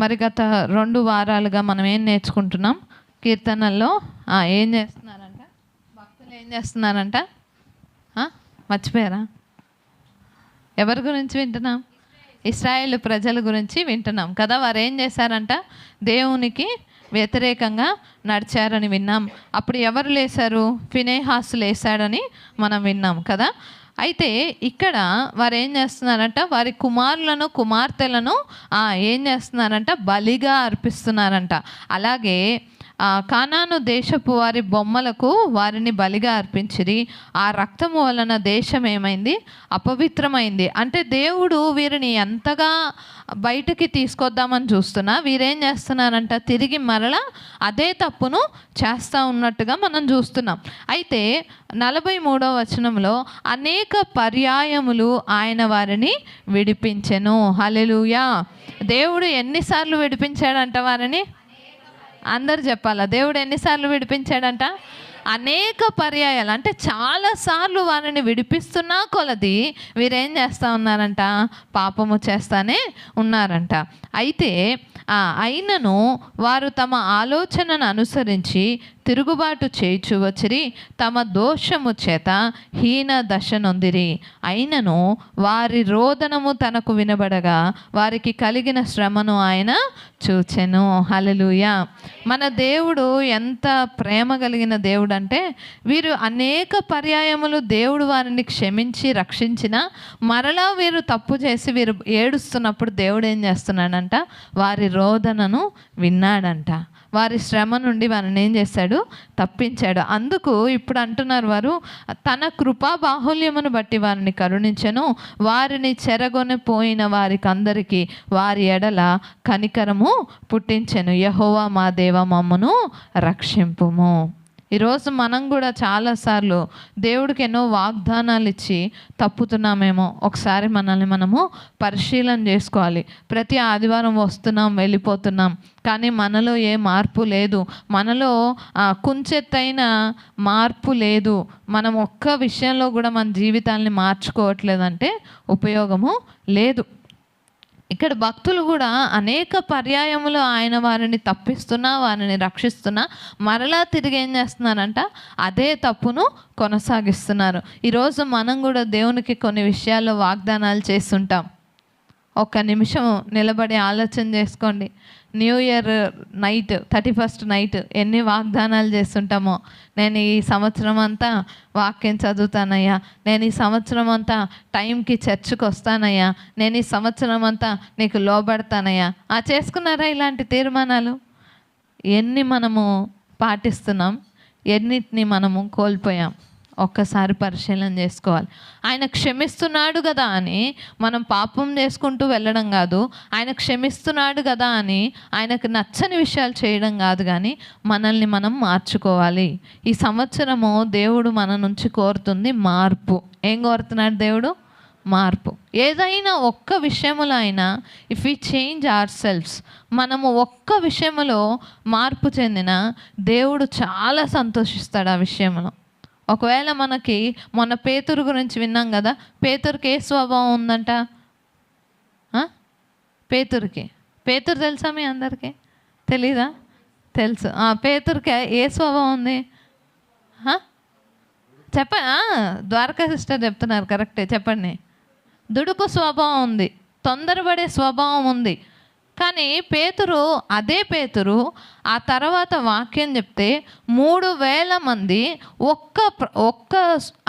మరి గత 2 వారాలుగా మనం ఏం నేర్చుకుంటున్నాం? కీర్తనల్లో ఏం చేస్తున్నారంట? భక్తులు ఏం చేస్తున్నారంట? మర్చిపోయారా? ఎవరి గురించి వింటున్నాం? ఇశ్రాయేలు ప్రజల గురించి వింటున్నాం కదా. వారు ఏం చేశారంట? దేవునికి వ్యతిరేకంగా నడిచారని విన్నాం. అప్పుడు ఎవరు లేశారు? ఫినెహాసు లేశాడని మనం విన్నాం కదా. అయితే ఇక్కడ వారు ఏం చేస్తున్నారంట? వారి కుమారులను కుమార్తెలను ఏం చేస్తున్నారంట? బలిగా అర్పిస్తున్నారంట. అలాగే కానాను దేశపు వారి బొమ్మలకు వారిని బలిగా అర్పించిరి. ఆ రక్తము వలన దేశం ఏమైంది? అపవిత్రమైంది. అంటే దేవుడు వీరిని ఎంతగా బయటికి తీసుకొద్దామని చూస్తున్నా వీరేం చేస్తున్నారంట? తిరిగి మరలా అదే తప్పును చేస్తూ ఉన్నట్టుగా మనం చూస్తున్నాం. అయితే 43వ వచనంలో అనేక పర్యాయములు ఆయన వారిని విడిపించెను. హల్లెలూయా. దేవుడు ఎన్నిసార్లు విడిపించాడంట వారిని? అందరు చెప్పాలా? దేవుడు ఎన్నిసార్లు విడిపించాడంట? అనేక పర్యాయాలు అంటే చాలాసార్లు వారిని విడిపిస్తున్నా కొలది వీరేం చేస్తూ ఉన్నారంట, పాపము చేస్తానే ఉన్నారంట. అయితే అయినను వారు తమ ఆలోచనను అనుసరించి తిరుగుబాటు చేయుచు వచ్చిరి, తమ దోషము చేత హీన దశ నొందిరి. అయినను వారి రోదనము తనకు వినబడగా వారికి కలిగిన శ్రమను ఆయన చూచెను. హల్లెలూయా. మన దేవుడు ఎంత ప్రేమ కలిగిన దేవుడు అంటే, వీరు అనేక పర్యాయములు దేవుడు వారిని క్షమించి రక్షించిన మరలా వీరు తప్పు చేసి వీరు ఏడుస్తున్నప్పుడు దేవుడు ఏం చేస్తున్నాడంట, వారి రోదనను విన్నాడంట. వారి శ్రమ నుండి వారిని ఏం చేశాడు, తప్పించాడు. అందుకు ఇప్పుడు అంటున్నారు, వారు తన కృపా బాహుల్యమును బట్టి వారిని కరుణించెను, వారిని చెరగొని పోయిన వారికి అందరికీ వారి ఎడల కనికరము పుట్టించెను. యెహోవా మా దేవా మమ్మును రక్షింపుము. ఈరోజు మనం కూడా చాలాసార్లు దేవుడికి ఎన్నో వాగ్దానాలు ఇచ్చి తప్పుతున్నామేమో. ఒకసారి మనల్ని మనము పరిశీలన చేసుకోవాలి. ప్రతి ఆదివారం వస్తున్నాం, వెళ్ళిపోతున్నాం, కానీ మనలో ఏ మార్పు లేదు, మనలో కుంచెత్తైన మార్పు లేదు. మనం ఒక్క విషయంలో కూడా మన జీవితాన్ని మార్చుకోవట్లేదంటే ఉపయోగము లేదు. ఇక్కడ భక్తులు కూడా అనేక పర్యాయములు ఆయన వారిని తప్పిస్తున్నా, వారిని రక్షిస్తున్నా మరలా తిరిగి ఏం చేస్తున్నారంట, అదే తప్పును కొనసాగిస్తున్నారు. ఈరోజు మనం కూడా దేవునికి కొన్ని విషయాల్లో వాగ్దానాలు చేస్తుంటాం. ఒక్క నిమిషం నిలబడి ఆలోచన చేసుకోండి. New year night, 31st night ఎన్ని వాగ్దానాలు చేస్తుంటామో. నేను ఈ సంవత్సరం అంతా వాక్యం చదువుతానయ్యా, నేను ఈ సంవత్సరం అంతా టైంకి చర్చ్కి వస్తానయ్యా, నేను ఈ సంవత్సరం అంతా నీకు లోబడతానయ్యా. చేసుకున్నారా ఇలాంటి తీర్మానాలు? ఎన్ని మనము పాటిస్తున్నాం, ఎన్నిటిని మనము కోల్పోయాం? ఒక్కసారి పరిశీలన చేసుకోవాలి. ఆయన క్షమిస్తున్నాడు కదా అని మనం పాపం చేసుకుంటూ వెళ్ళడం కాదు, ఆయన క్షమిస్తున్నాడు కదా అని ఆయనకు నచ్చని విషయాలు చేయడం కాదు, కానీ మనల్ని మనం మార్చుకోవాలి. ఈ సంవత్సరము దేవుడు మన నుంచి కోరుతుంది మార్పు. ఏం కోరుతున్నాడు దేవుడు? మార్పు. ఏదైనా ఒక్క విషయములో అయినా if we change our selfs, మనము ఒక్క విషయంలో మార్పు చెందిన దేవుడు చాలా సంతోషిస్తాడు ఆ విషయంలో. ఒకవేళ మనకి మొన్న పేతురు గురించి విన్నాం కదా, పేతురుకి ఏ స్వభావం ఉందంట? పేతురు తెలుసా మీ అందరికీ? తెలీదా? తెలుసు. పేతురుకి ఏ స్వభావం ఉంది ద్వారకా సిస్టర్ చెప్తున్నారు, కరెక్టే, చెప్పండి. దుడుకు స్వభావం ఉంది, తొందరపడే స్వభావం ఉంది. కానీ అదే పేతురు ఆ తర్వాత వాక్యం చెప్తే 3,000 మంది ఒక్క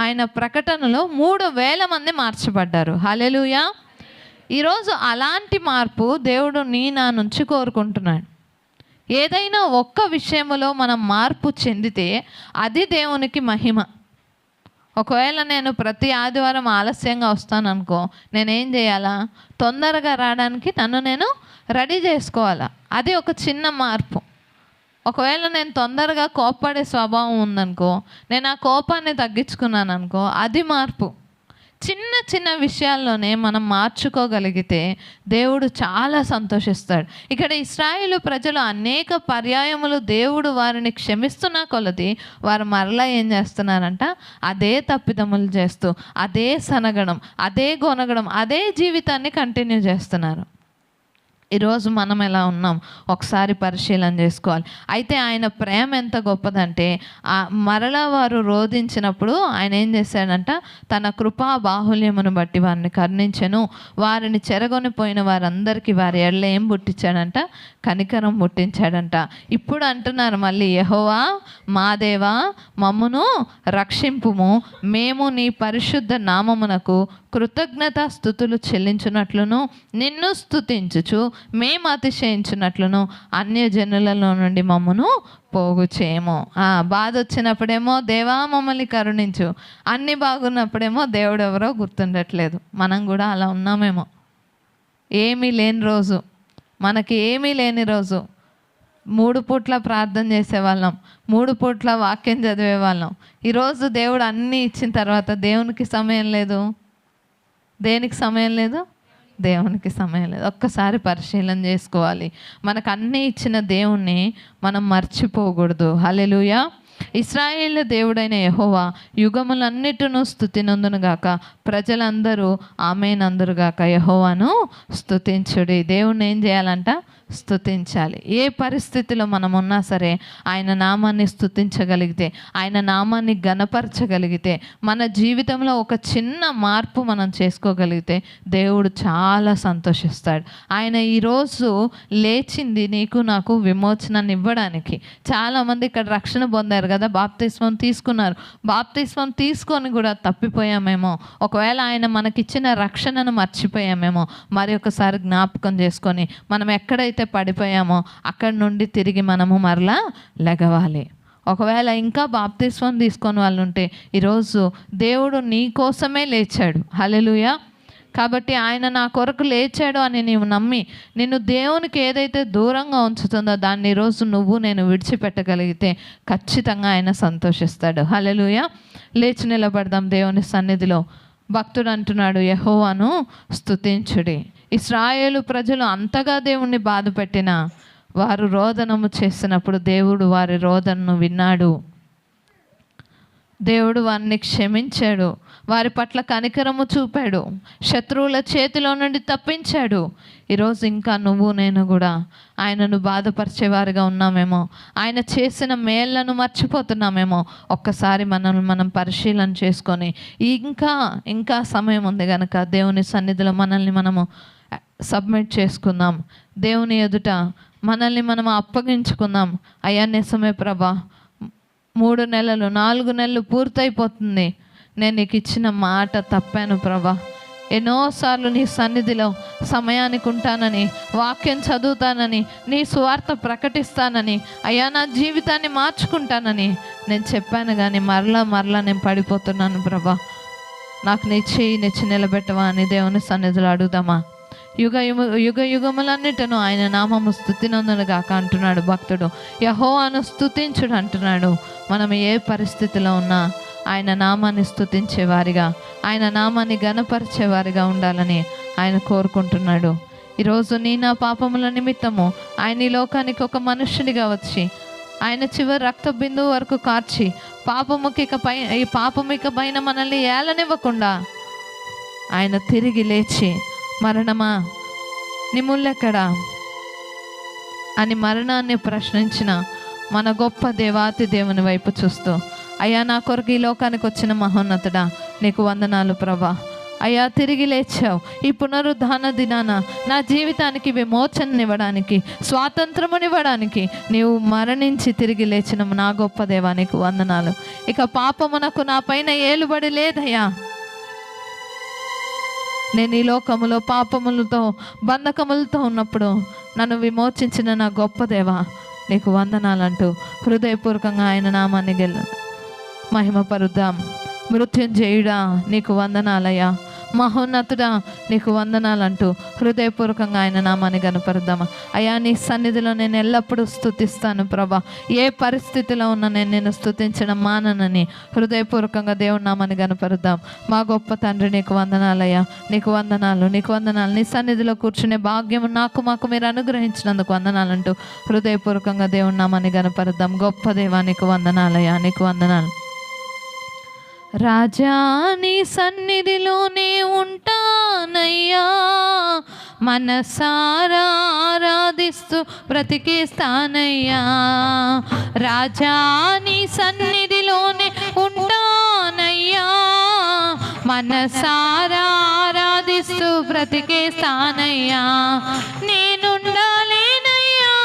ఆయన ప్రకటనలో 3,000 మంది మార్చబడ్డారు. హల్లెలూయా. ఈరోజు అలాంటి మార్పు దేవుడు నా నుంచి కోరుకుంటున్నాడు. ఏదైనా ఒక్క విషయంలో మనం మార్పు చెందితే అది దేవునికి మహిమ. ఒకవేళ నేను ప్రతి ఆదివారం ఆలస్యంగా వస్తాననుకో, నేనేం చేయాలా? తొందరగా రావడానికి నన్ను నేను రెడీ చేసుకోవాలా. అది ఒక చిన్న మార్పు. ఒకవేళ నేను తొందరగా కోప్పడే స్వభావం ఉందనుకో, నేను ఆ కోపాన్ని తగ్గించుకున్నాను అనుకో, అది మార్పు. చిన్న చిన్న విషయాల్లోనే మనం మార్చుకోగలిగితే దేవుడు చాలా సంతోషిస్తాడు. ఇక్కడ ఇశ్రాయేలు ప్రజలు అనేక పర్యాయములు దేవుడు వారిని క్షమిస్తున్నా కొలది వారు మరలా ఏం చేస్తున్నారంట, అదే తప్పిదములు చేస్తూ, అదే సనగడం, అదే గొనగడం, అదే జీవితాన్ని కంటిన్యూ చేస్తున్నారు. ఈరోజు మనం ఎలా ఉన్నాం ఒకసారి పరిశీలన చేసుకోవాలి. అయితే ఆయన ప్రేమ ఎంత గొప్పదంటే, మరలా వారు రోధించినప్పుడు ఆయన ఏం చేశాడంట, తన కృపా బాహుల్యమును బట్టి వారిని కరుణించెను, వారిని చెరగొనిపోయిన వారందరికీ వారి ఎడల ఏం పుట్టించాడంట, కనికరం పుట్టించాడంట. ఇప్పుడు అంటున్నారు మళ్ళీ, యెహోవా మా దేవా మమ్మును రక్షింపుము, మేము నీ పరిశుద్ధ నామమునకు కృతజ్ఞత స్తుతులు చెల్లించున్నట్లును నిన్ను స్తుతించుచు మేము అతిశయించున్నట్లును అన్యజనులలో నుండి మమ్మను పోగు చేయము. బాధ వచ్చినప్పుడేమో దేవా మమ్మల్ని కరుణించు, అన్నీ బాగున్నప్పుడేమో దేవుడు ఎవరో గుర్తుండట్లేదు. మనం కూడా అలా ఉన్నామేమో. ఏమీ లేని రోజు, మనకి ఏమీ లేని రోజు 3 పూట్ల ప్రార్థన చేసేవాళ్ళం, 3 పూట్ల వాక్యం చదివేవాళ్ళం. ఈరోజు దేవుడు అన్నీ ఇచ్చిన తర్వాత దేవునికి సమయం లేదు. దేనికి సమయం లేదు? దేవునికి సమయం లేదు. ఒక్కసారి పరిశీలన చేసుకోవాలి. మనకు అన్నీ ఇచ్చిన దేవుణ్ణి మనం మర్చిపోకూడదు. హల్లెలూయా. ఇశ్రాయేలు దేవుడైన యెహోవా యుగములన్నిటిను స్తుతినందునుగాక, ప్రజలందరూ ఆమేనందురుగాక. యెహోవాను స్తుతించుడి. దేవుణ్ణి ఏం చేయాలంట? స్తుతించాలి. ఏ పరిస్థితిలో మనం ఉన్నా సరే ఆయన నామాన్ని స్తుతించగలిగితే, ఆయన నామాన్ని గణపరచగలిగితే, మన జీవితంలో ఒక చిన్న మార్పు మనం చేసుకోగలిగితే దేవుడు చాలా సంతోషిస్తాడు. ఆయన ఈరోజు లేచింది నీకు నాకు విమోచనాన్ని ఇవ్వడానికి. చాలామంది ఇక్కడ రక్షణ పొందారు కదా, బాప్తిస్మం తీసుకున్నారు. బాప్తిస్మం తీసుకొని కూడా తప్పిపోయామేమో, ఒకవేళ ఆయన మనకిచ్చిన రక్షణను మర్చిపోయామేమో, మరి ఒకసారి జ్ఞాపకం చేసుకొని మనం ఎక్కడైతే పడిపోయామో అక్కడి నుండి తిరిగి మనము మరలా లెగవాలి. ఒకవేళ ఇంకా బాప్తిస్మం తీసుకొని వాళ్ళు ఉంటే ఈరోజు దేవుడు నీ కోసమే లేచాడు. హల్లెలూయా. కాబట్టి ఆయన నా కొరకు లేచాడు అని నీవు నమ్మి నిన్ను దేవునికి ఏదైతే దూరంగా ఉంచుతుందో దాన్ని ఈరోజు నేను విడిచిపెట్టగలిగితే ఖచ్చితంగా ఆయన సంతోషిస్తాడు. హల్లెలూయా. లేచి నిలబడదాం దేవుని సన్నిధిలో. భక్తుడు అంటున్నాడు, యెహోవాను స్తుతించుడి. ఇశ్రాయేలు ప్రజలు అంతగా దేవుణ్ణి బాధపెట్టిన వారు రోదనము చేసినప్పుడు దేవుడు వారి రోదనను విన్నాడు. దేవుడు వారిని క్షమించాడు, వారి పట్ల కనికరము చూపాడు, శత్రువుల చేతిలో నుండి తప్పించాడు. ఈరోజు ఇంకా నేను కూడా ఆయనను బాధపరిచేవారిగా ఉన్నామేమో, ఆయన చేసిన మేళ్లను మర్చిపోతున్నామేమో. ఒక్కసారి మనల్ని మనం పరిశీలన చేసుకొని ఇంకా సమయం ఉంది కనుక దేవుని సన్నిధిలో మనల్ని మనము సబ్మిట్ చేసుకుందాం. దేవుని ఎదుట మనల్ని మనం అప్పగించుకుందాం. అయ్యా నిజమే ప్రభా, 3 నెలలు 4 నెలలు పూర్తయిపోతుంది, నేను నీకు ఇచ్చిన మాట తప్పాను ప్రభా. ఎన్నోసార్లు నీ సన్నిధిలో సమయానికి ఉంటానని, వాక్యం చదువుతానని, నీ సువార్త ప్రకటిస్తానని, అయ్యా నా జీవితాన్ని మార్చుకుంటానని నేను చెప్పాను, కానీ మరలా నేను పడిపోతున్నాను ప్రభా. నాకు నీ చెయ్యి నెచ్చి నిలబెట్టవా అని దేవుని సన్నిధిలో అడుగుదామా? యుగములన్నిటను ఆయన నామము స్తుతినందునుగాక అంటున్నాడు భక్తుడు. యెహోవాను స్తుతించుడు అంటున్నాడు. మనం ఏ పరిస్థితిలో ఉన్నా ఆయన నామాన్ని స్తుతించేవారిగా, ఆయన నామాన్ని గణపరిచేవారిగా ఉండాలని ఆయన కోరుకుంటున్నాడు. ఈరోజు నా పాపముల నిమిత్తము ఆయన ఈ లోకానికి ఒక మనుష్యుడిగా వచ్చి ఆయన చివరి రక్త బిందువు వరకు కార్చి ఈ పాపముక పైన మనల్ని ఏలనివ్వకుండా ఆయన తిరిగి లేచి, మరణమా నీ ముల్లెక్కడా అని మరణాన్ని ప్రశ్నించిన మన గొప్ప దేవాతి దేవుని వైపు చూస్తూ, అయ్యా నా కొరకు ఈ లోకానికి వచ్చిన మహోన్నతుడా నీకు వందనాలు ప్రభా. అయ్యా తిరిగి లేచావు, ఈ పునరుద్ధాన దినాన నా జీవితానికి విమోచననివ్వడానికి, స్వాతంత్రమునివ్వడానికి నీవు మరణించి తిరిగి లేచిన నా గొప్ప దేవా నీకు వందనాలు. ఇక పాపమునకు నా పైన ఏలుబడి లేదయ్యా. నేను ఈ లోకములో పాపములతో బంధకములతో ఉన్నప్పుడు నన్ను విమోచించిన నా గొప్ప దేవా నీకు వందనాలంటూ హృదయపూర్వకంగా ఆయన నామాన్ని మహిమపరుద్దాం. మృత్యుంజయుడా నీకు వందనాలయ్యా, మహోన్నతుడా నీకు వందనాలంటూ హృదయపూర్వకంగా ఆయన నామాన్ని గనపరుద్దామా. అయ్యా నీ సన్నిధిలో నేను ఎల్లప్పుడూ స్తుతిస్తాను ప్రభా. ఏ పరిస్థితిలో ఉన్నా నేను స్తుతించడం మాననని హృదయపూర్వకంగా దేవుని నామాన్ని గనపరుద్దాం. మా గొప్ప తండ్రి నీకు వందనాలయ్యా, నీకు వందనాలు. నీ సన్నిధిలో కూర్చునే భాగ్యం మాకు మీరు అనుగ్రహించినందుకు వందనాలంటూ హృదయపూర్వకంగా దేవుని నామాన్ని గనపరుద్దాం. గొప్ప దేవా నీకు వందనాలయ్యా, నీకు వందనాలు. రాజా నీ సన్నిధిలోనే ఉంటానయ్యా, మనసారా ఆరాధిస్తూ బ్రతికేస్తానయ్యా. రాజా నీ సన్నిధిలోనే ఉంటానయ్యా, మనసారా ఆరాధిస్తూ బ్రతికేస్తానయ్యా. నేనుండాలేనయ్యా,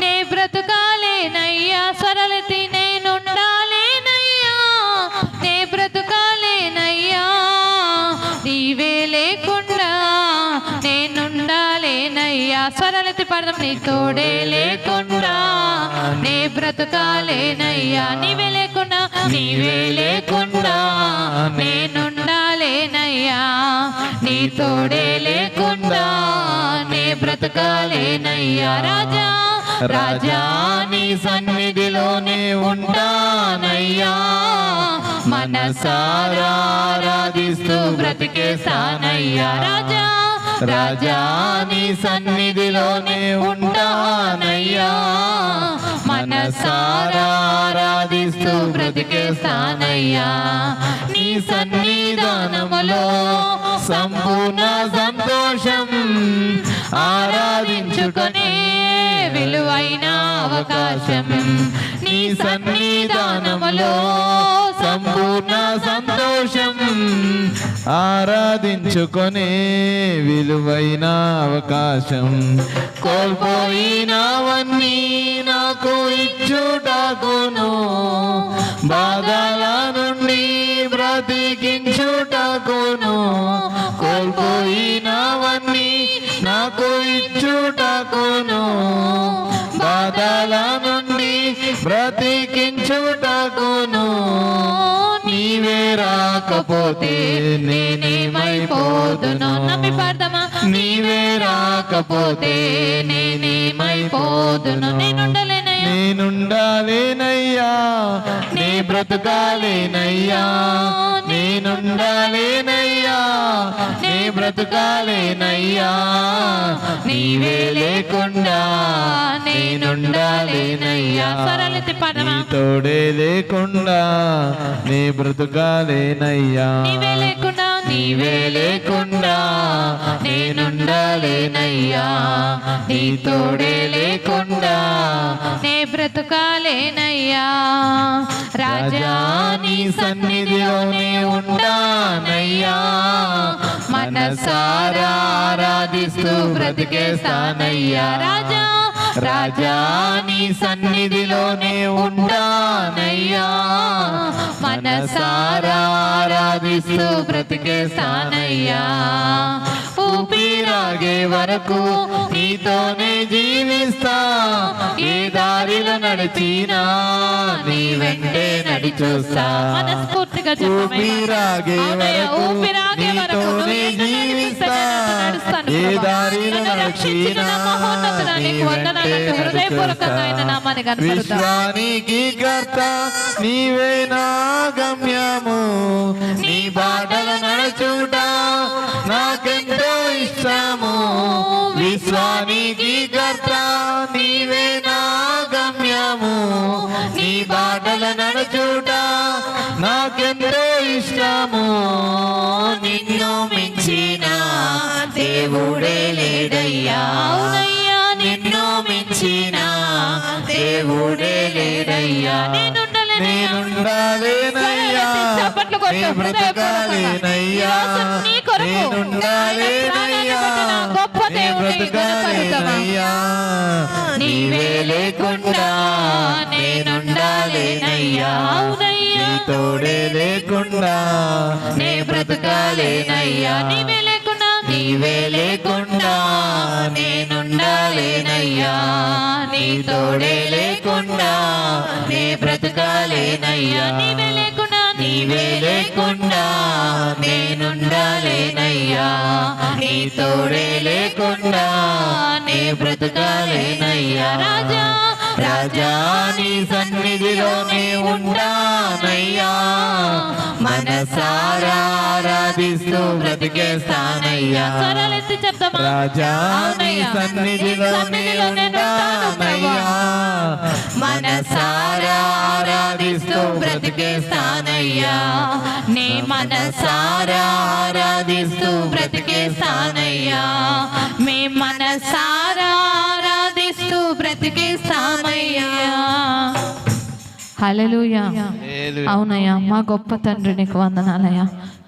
నే బ్రతుకాలేనయ్యా. స్వరలెత్తి బ్రతుకాలేనయ్యా, నీవే లేకుండా నేనుండాలేనయ్యా. స్వరలెత్తి పాడదాం. నీ తోడే లేకుండా నే బ్రతుకాలేనయ్యా. నీవే లేకుండా నేనుండాలేనయ్యా. నీ తోడే లేకుండా నే బ్రతుకాలేనయ్యా. రాజా నీ సన్నిధిలోనే ఉంటానయ్యా, మనసారా ఆరాధిస్తూ బ్రతికేస్తానయ్యా. రాజా నీ సన్నిధిలోనే ఉంటానయ్యా, మనసారా ఆరాధిస్తూ ఆరాధిస్తూ బ్రతికేస్తానయ్యా నీ సన్నిధానములో సంపూర్ణ సంతోషం ఆరాధించుకునే విలువైన అవకాశం నీ సన్నిధానములో సంపూర్ణ సంతోషం ఆరాధించుకొనే విలువైన అవకాశం కోల్పోయినవన్నీ నాకు ఇచ్చుటకును బాధల నుండి బ్రతికించుటకును కోల్పోయినవన్నీ నాకు ఇచ్చుటకును బాధల నుండి బ్రతికించుటకును నీవే రాకపోతే నేనేమైపోదును నమ్మి పాడదామా నీవే రాకపోతే నేనేమైపోదును నేనుండాలేనయ్యా నీ బ్రతుకాలేనయ్యా నేనుండాలేనయ్యా నీ బ్రతుకాలేనయ్యా నీవే లేకుండా నేనుండాలేనయ్యా స్వరాలెత్తి పాడమా నీ తోడే లేకుండా నీ బ్రతుకాలేనయ్యా నీవే లేకుండా నీవే లేకుండా నేనుండాలేనయ్యా నీ తోడే లేకుండా నే బ్రతుకాలేనయ్యా రాజా నీ సన్నిధిలోనే ఉంటానయ్యా మనసారా ఆరాధిస్తూ బ్రతికేస్తానయ్యా రాజా రాజా నీ సన్నిధిలోనే ఉంటానయ్యా మనసారా ఆరాధిస్తూ బ్రతికేస్తానయ్యా ఊపిరాగే వరకు నీతోనే జీవిస్తా ఏ దారిలో నడిచినా నీ వెంటే నడిచొస్తా మనస్ఫూర్తిగా ఊపిరాగే వరకు నీతోనే జీవిస్తా ఏ దారిలో నడిచినా నీ వెంటే నడిచొస్తా విశ్వానికి కర్త నీవే నా గమ్యము నీ బాటలు నడుచుట నాకెంతో ఇష్టము విశ్వానికి కర్త నీవే నా గమ్యము నీ బాటలు నడుచుట నాకెంతో ఇష్టము నిన్ను మించిన దేవుడే లేడయ్యా నిన్ను మించిన దేవుడే లేడయ్యా నేనుండాలేనయ్యా నీ బ్రతకాలేనయ్యా నేనుండాలేనయ్యా నీ బ్రతకాలేనయ్యా నీవే లేకుండా నేనుండాలేనయ్యా నీ తోడే లేకుండా నే బ్రతకాలేనయ్యా నీవే లేకుండా నీవే లేకుండా నేనుండాలేనయ్యా నీ తోడే లేకుండా నే బ్రతకాలేనయ్యా నీవే లేకుండా నీవే లేకుండా నేనుండాలేనయ్యా నీ తోడే లేకుండా నే బ్రతకాలేనయ్యా రాజా రాజా నీ సన్నిధిలోనే ఉంటానయ్యా మనసారా ఆరాధిస్తూ బ్రతికేస్తానయ్యా స్వరాలెత్తి చెప్తామా రాజా నీ సన్నిధిలోనే ఉంటానయ్యా మనసారా ఆరాధిస్తూ బ్రతికేస్తానయ్యా నే మనసారా ఆరాధిస్తూ బ్రతికేస్తానయ్యా మే మనసారా ఆరాధిస్తూ బ్రతికేస్తానయ్యా హల్లెలూయా అవునయ్యా మా గొప్ప తండ్రి నీకు వందనాలయ్యా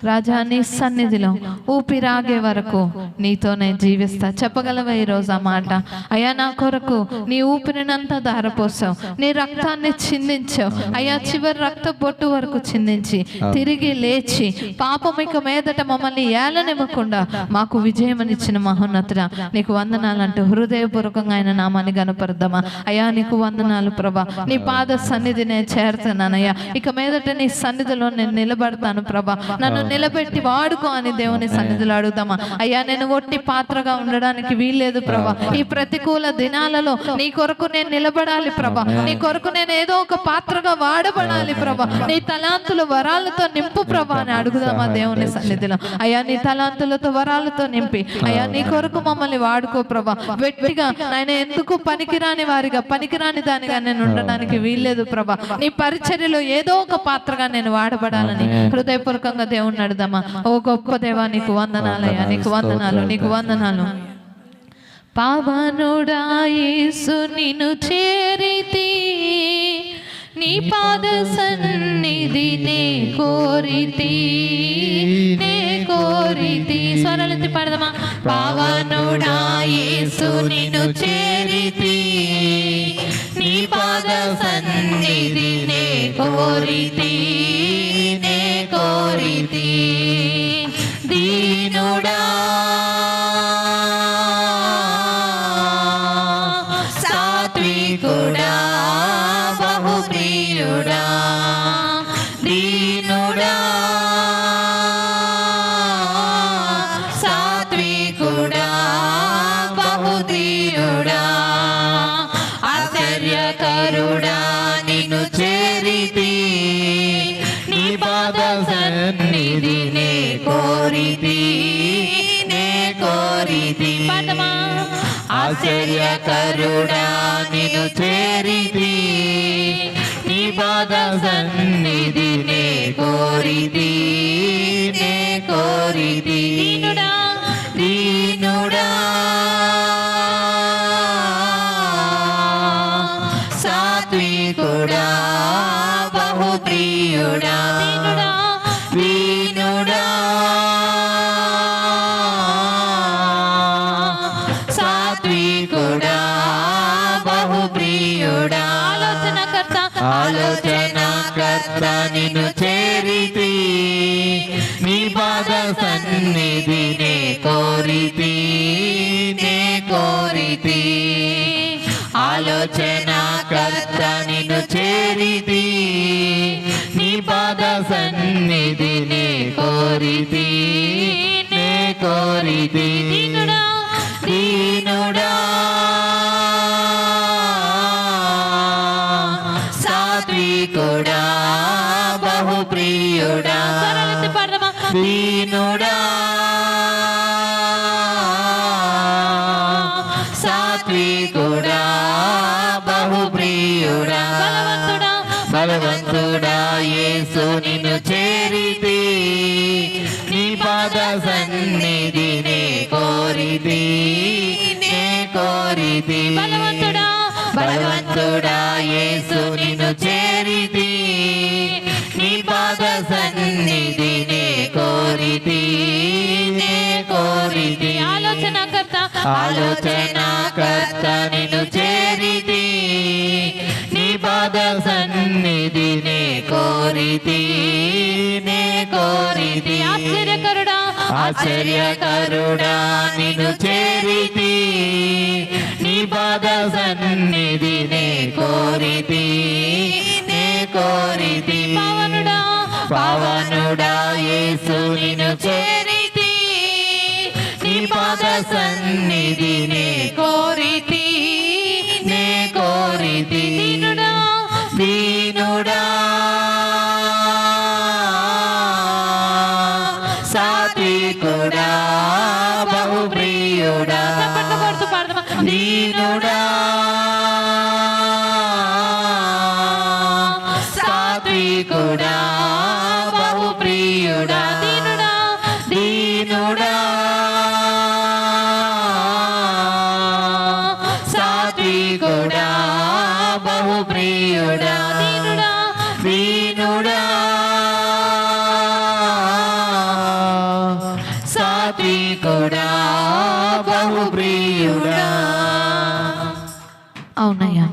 రాజా నీ సన్నిధిలో ఊపిరాగే వరకు నీతోనే జీవిస్తా చెప్పగలవా ఈరోజు ఆ మాట అయ్యా నా కొరకు నీ ఊపిరినంతా ధారపోసావు నీ రక్తాన్ని చిందించావు అయ్యా చివరి రక్త బొట్టు వరకు చిందించి తిరిగి లేచి పాపమిక మీదట మమ్మల్ని ఏలనివ్వకుండా మాకు విజయమనిచ్చిన మహోన్నతుడా నీకు వందనాలంటూ హృదయపూర్వకంగా ఆయన నామాన్ని గనపరుద్దామా అయ్యా నీకు వందనాలు ప్రభా నీ పాద సన్నిధి నేను చేరుతున్నానయ్యా ఇక మీదట నీ సన్నిధిలో నేను నిలబడతాను ప్రభా నన్ను నిలబెట్టి వాడుకో అని దేవుని సన్నిధిలో అడుగుతామా. అయ్యా నేను ఒట్టి పాత్రగా ఉండడానికి వీల్లేదు ప్రభా. ఈ ప్రతికూల దినాలలో నీ కొరకు నేను నిలబడాలి ప్రభా. నీ కొరకు నేను ఏదో ఒక పాత్రగా వాడబడాలి ప్రభా. నీ తలాంతులు వరాలతో నింపు ప్రభా అని అడుగుదామా దేవుని సన్నిధిలో. అయ్యా నీ తలాంతులతో వరాలతో నింపి అయ్యా నీ కొరకు మమ్మల్ని వాడుకో ప్రభా. వెట్టిగా ఆయన ఎందుకు పనికిరాని వారిగా పనికిరాని దానిగా నేను ఉండడానికి వీల్లేదు ప్రభా. నీ పరిచర్యలో ఏదో ఒక పాత్రగా నేను వాడబడాలని హృదయపూర్వకంగా దేవుణ్ణి అడుగుదామా. ఓ గొప్ప దేవా నీకు వందనాలయ్యా, నీకు వందనాలు, నీకు వందనాలు. పావనుడా యేసు నిన్ను చేరితి, నీ పాద సన్నిధి నే కోరితి, నే కోరితి. స్వరాలెత్తి పాడదామా. పావనుడా యేసు నిన్ను చేరితి, నీ పాద సన్నిధి నే కోరితి, నే కోరితి. దీనుడా సాత్వికుడా బహుప్రియుడా, దీనుడా సాత్వికుడా బహుప్రియుడా, ఆశ్చర్యకరుడా నిన్ను చేరితి, నీ పాద సన్నిధి నే కోరితి, నే కోరితి. పాడమా. ఆశ్చర్యకరుడా నిన్ను చేరితి, నీ పాద సన్నిధి నే కోరితి, నే కోరితి. దీనుడా దీనుడా సాత్వికుడా బహుప్రియుడా, దీనుడా దీనుడా సాత్వికుడా బహుప్రియుడా, ఆలోచనకర్త ఆలోచనకర్త నిన్ను చేరితి, నీ పాద సన్నిధి నే కోరితి, నే కోరితి. ఆలోచనకర్త నిన్ను చేరితి, నీ పాద సన్నిధి నే కోరితి, నే కోరితి. దీనుడా దీనుడా సాత్వికుడా బహుప్రియుడా, దీనుడా సాత్వికుడా బహుప్రియుడా, బలవంతుడా యేసు నిన్ను చేరితి, నీ పాద సన్నిధి నే కోరితి, నే కోరితి. బలవంతుడా బలవంతుడా యేసు నిన్ను చేరితి, నీ పాద సన్నిధి నే కోరితి, నే కోరితి. ఆలోచనకర్త ఆలోచనకర్త నిన్ను చేరితి, నీ పాద సన్నిధి నే కోరితి, నే కోరితి. ఆశ్చర్యకరుడా ఆశ్చర్యకరుడా నిన్ను చేరితి, నీ పాద సన్నిధి నే కోరితి, నే కోరితి. పావనుడా పావనుడా యేసు నిన్ను చేరితి, నీ పాద సన్నిధి నే కోరితి, నే కోరితి. దీనుడా దీనుడా సాత్వికుడా బహుప్రియుడా, దీనుడా సాత్వికుడా బహుప్రియుడా, దీనుడా దీనుడా సాత్వికుడా బహుప్రియుడా, దీనుడా దీనుడా సాత్వికుడా బహుప్రియుడా. అవునయ్యా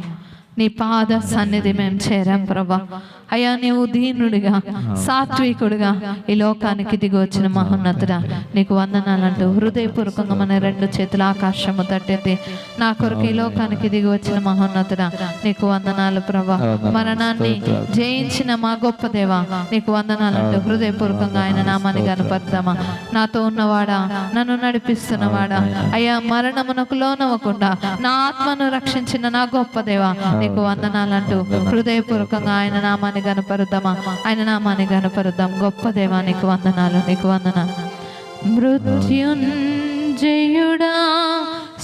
నీ పాద సన్నిధి మేము చేరాం ప్రభా. అయ్యా నీవు దీనుడిగా సాత్వికుడిగా ఈ లోకానికి దిగి వచ్చిన మహోన్నతుడా నీకు వందనాలంటూ హృదయపూర్వకంగా మన రెండు చేతుల ఆకాశము తట్టెత్తి నా కొరకు ఈ లోకానికి దిగి వచ్చిన మహోన్నతుడా నీకు వందనాలు ప్రభా. మరణాన్ని జయించిన మా గొప్ప దేవా నీకు వందనాలంటూ హృదయపూర్వకంగా ఆయన నామాన్ని కనపడతామా. నాతో ఉన్నవాడా, నన్ను నడిపిస్తున్నవాడా, అయ్యా మరణమునకు లోనవ్వకుండా నా ఆత్మను రక్షించిన నా గొప్ప దేవా నీకు వందనాలంటూ హృదయపూర్వకంగా ఆయన నామాన్ని గనపరుద్దామా, ఆయన నామాన్ని గనపరుద్దాం. గొప్ప దేవా నీకు వందనాలు, నీకు వందనాలు. మృత్యుంజయుడా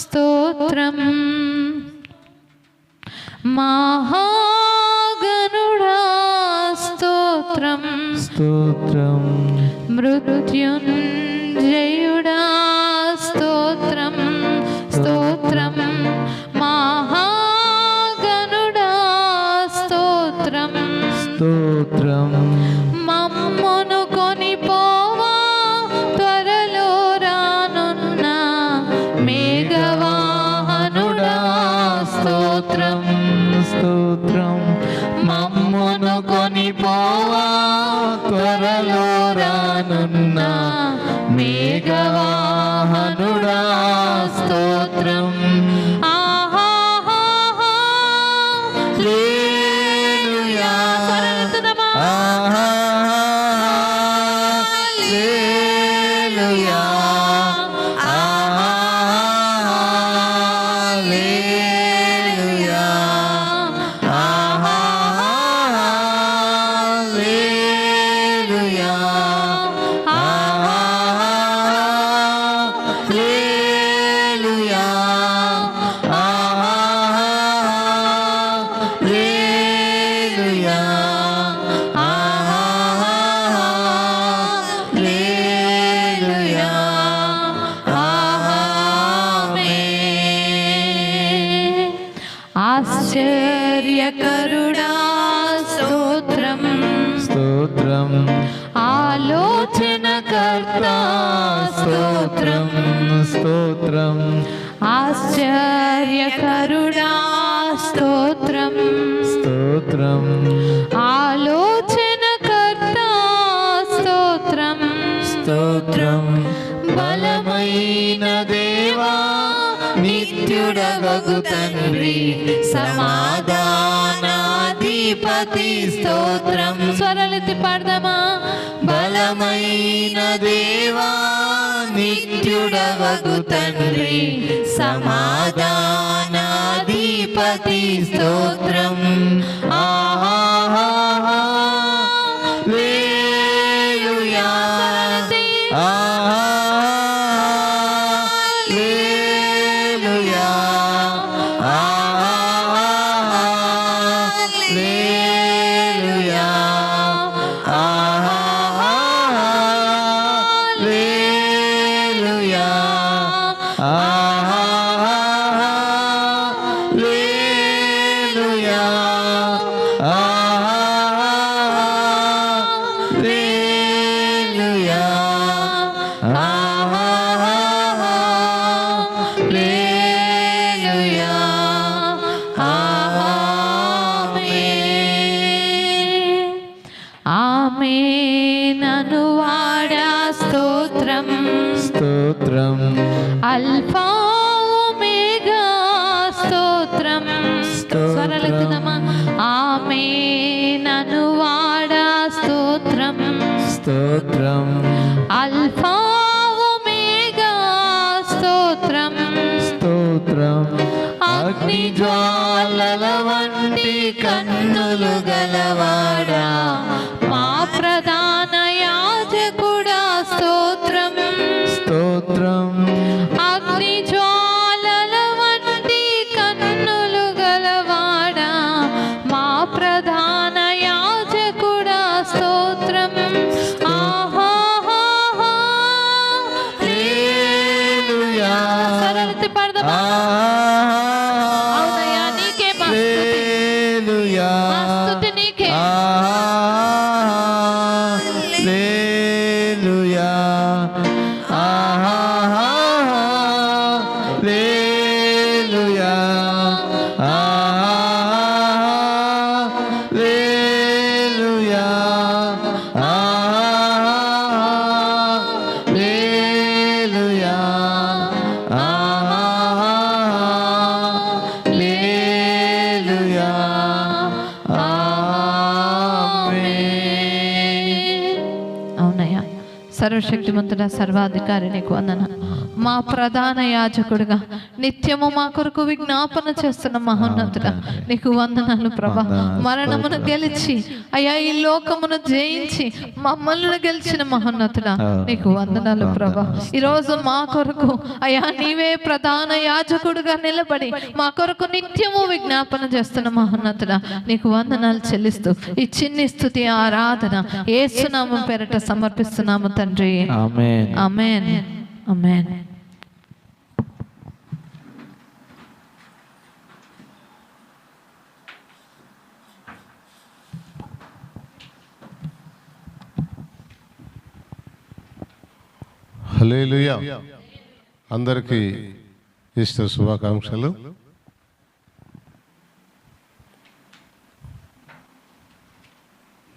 స్తోత్రం, మహాగణుడా స్తోత్రం, స్తోత్రం మృత్యుంజయుడా స్తోత్రం, స్తోత్రం మహాగణుడా స్తోత్రం, స్తోత్రం మమ్మును కొనిపోవా త్వరలో రానున్న మేఘవాహనుడా స్తోత్రం, స్తోత్రం మమ్మును కొనిపోవా త్వరలో రానున్న మేఘవాహనుడా స్తోత్రం. హల్లెలూయా హల్లెలూయా హల్లెలూయా హల్లెలూయా హల్లెలూయా హల్లెలూయా హల్లెలూయా ఆమేన్. ఆశ్చర్యకరుడా స్తోత్రం, స్తోత్రం ఆలోచనకర్త స్తోత్రం, స్తోత్రం ఆశ్చర్యకరుడా స్తోత్రం, స్తోత్రం ఆలోచనకర్త స్తోత్రం, స్తోత్రం బలమైన దేవా నిత్యుడవగు తండ్రి సమాధానాధిపతి స్తోత్రం. స్వరలెత్తి పాడదామా. బలమైన దేవా నిత్యుడవగు తండ్రి సమాధానాధిపతి స్తోత్రం. హల్లెలూయా హల్లెలూయా హల్లెలూయా హల్లెలూయా హల్లెలూయా హల్లెలూయా హల్లెలూయా ఆమేన్. ఆమేన్ అనువాడా స్తోత్రం, స్తోత్రం అల్ఫా ఒమేగా స్తోత్రం. స్వరలెత్తుదామా. ఆమేన్ అనువాడా స్తోత్రం, స్తోత్రం అల్ఫా ఒమేగా స్తోత్రం, స్తోత్రం అగ్నిజ్వాలల వంటి కన్నులు గలవాడా మా ప్రధాన యాజకుడా స్తోత్రం, స్తోత్రం అగ్నిజ్వాలల వంటి కన్నులు గలవాడా మా ప్రధాన యాజకుడా స్తోత్రం. హల్లెలూయా సరళతి పాడదామా. అవునయ్యా నీకే మా స్తుతి, హల్లెలూయా మా స్తుతి నీకే. హల్లెలూయా హల్లెలూయా సర్వశక్తిమంతుడ సర్వాధికారి నీకు వందనాలు. మా ప్రధాన యాజకుడిగా నిత్యము మా కొరకు విజ్ఞాపన చేస్తున్న మహోన్నతుడా నీకు వందనాలు ప్రభా. మరణమును గెలిచి అయ్యా ఈ లోకమును జయించి మమ్మల్ని గెలిచిన మహోన్నతుడా నీకు వందనాలు ప్రభా. ఈరోజు మా కొరకు అయ్యా నీవే ప్రధాన యాజకుడిగా నిలబడి మా కొరకు నిత్యము విజ్ఞాపన చేస్తున్న మహోన్నతుడా నీకు వందనాలు చెల్లిస్తూ ఈ చిన్ని స్తుతి ఆరాధన యేసునామం పేరట సమర్పిస్తున్నాము తండ్రి. ఆమేన్. ఆమేన్. ఆమేన్. హల్లెలూయా. అందరికీ ఈస్టర్ శుభాకాంక్షలు.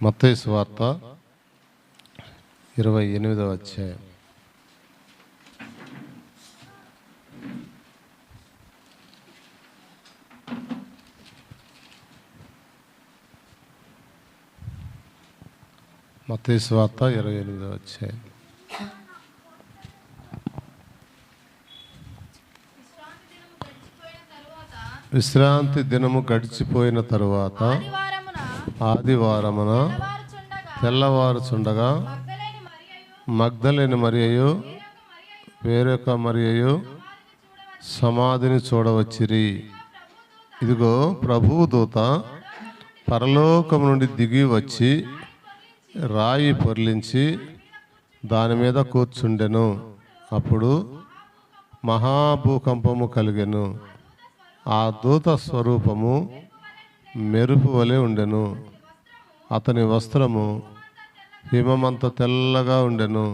మత్తయి సువార్త 28వ అధ్యాయం. మత్తయి సువార్త 28వ అధ్యాయం. విశ్రాంతి దినము గడిచిపోయిన తరువాత ఆదివారమున తెల్లవారుచుండగా మగ్దలేని మరియయు వేరొక మరియయు సమాధిని చూడవచ్చిరి. ఇదిగో ప్రభువు దూత పరలోకము నుండి దిగి వచ్చి రాయి పొర్లించి దాని మీద కూర్చుండెను. అప్పుడు మహాభూకంపము కలిగెను. ఆ దూత స్వరూపము మెరుపు వలె ఉండెను. అతని వస్త్రము హిమమంత తెల్లగా ఉండెను.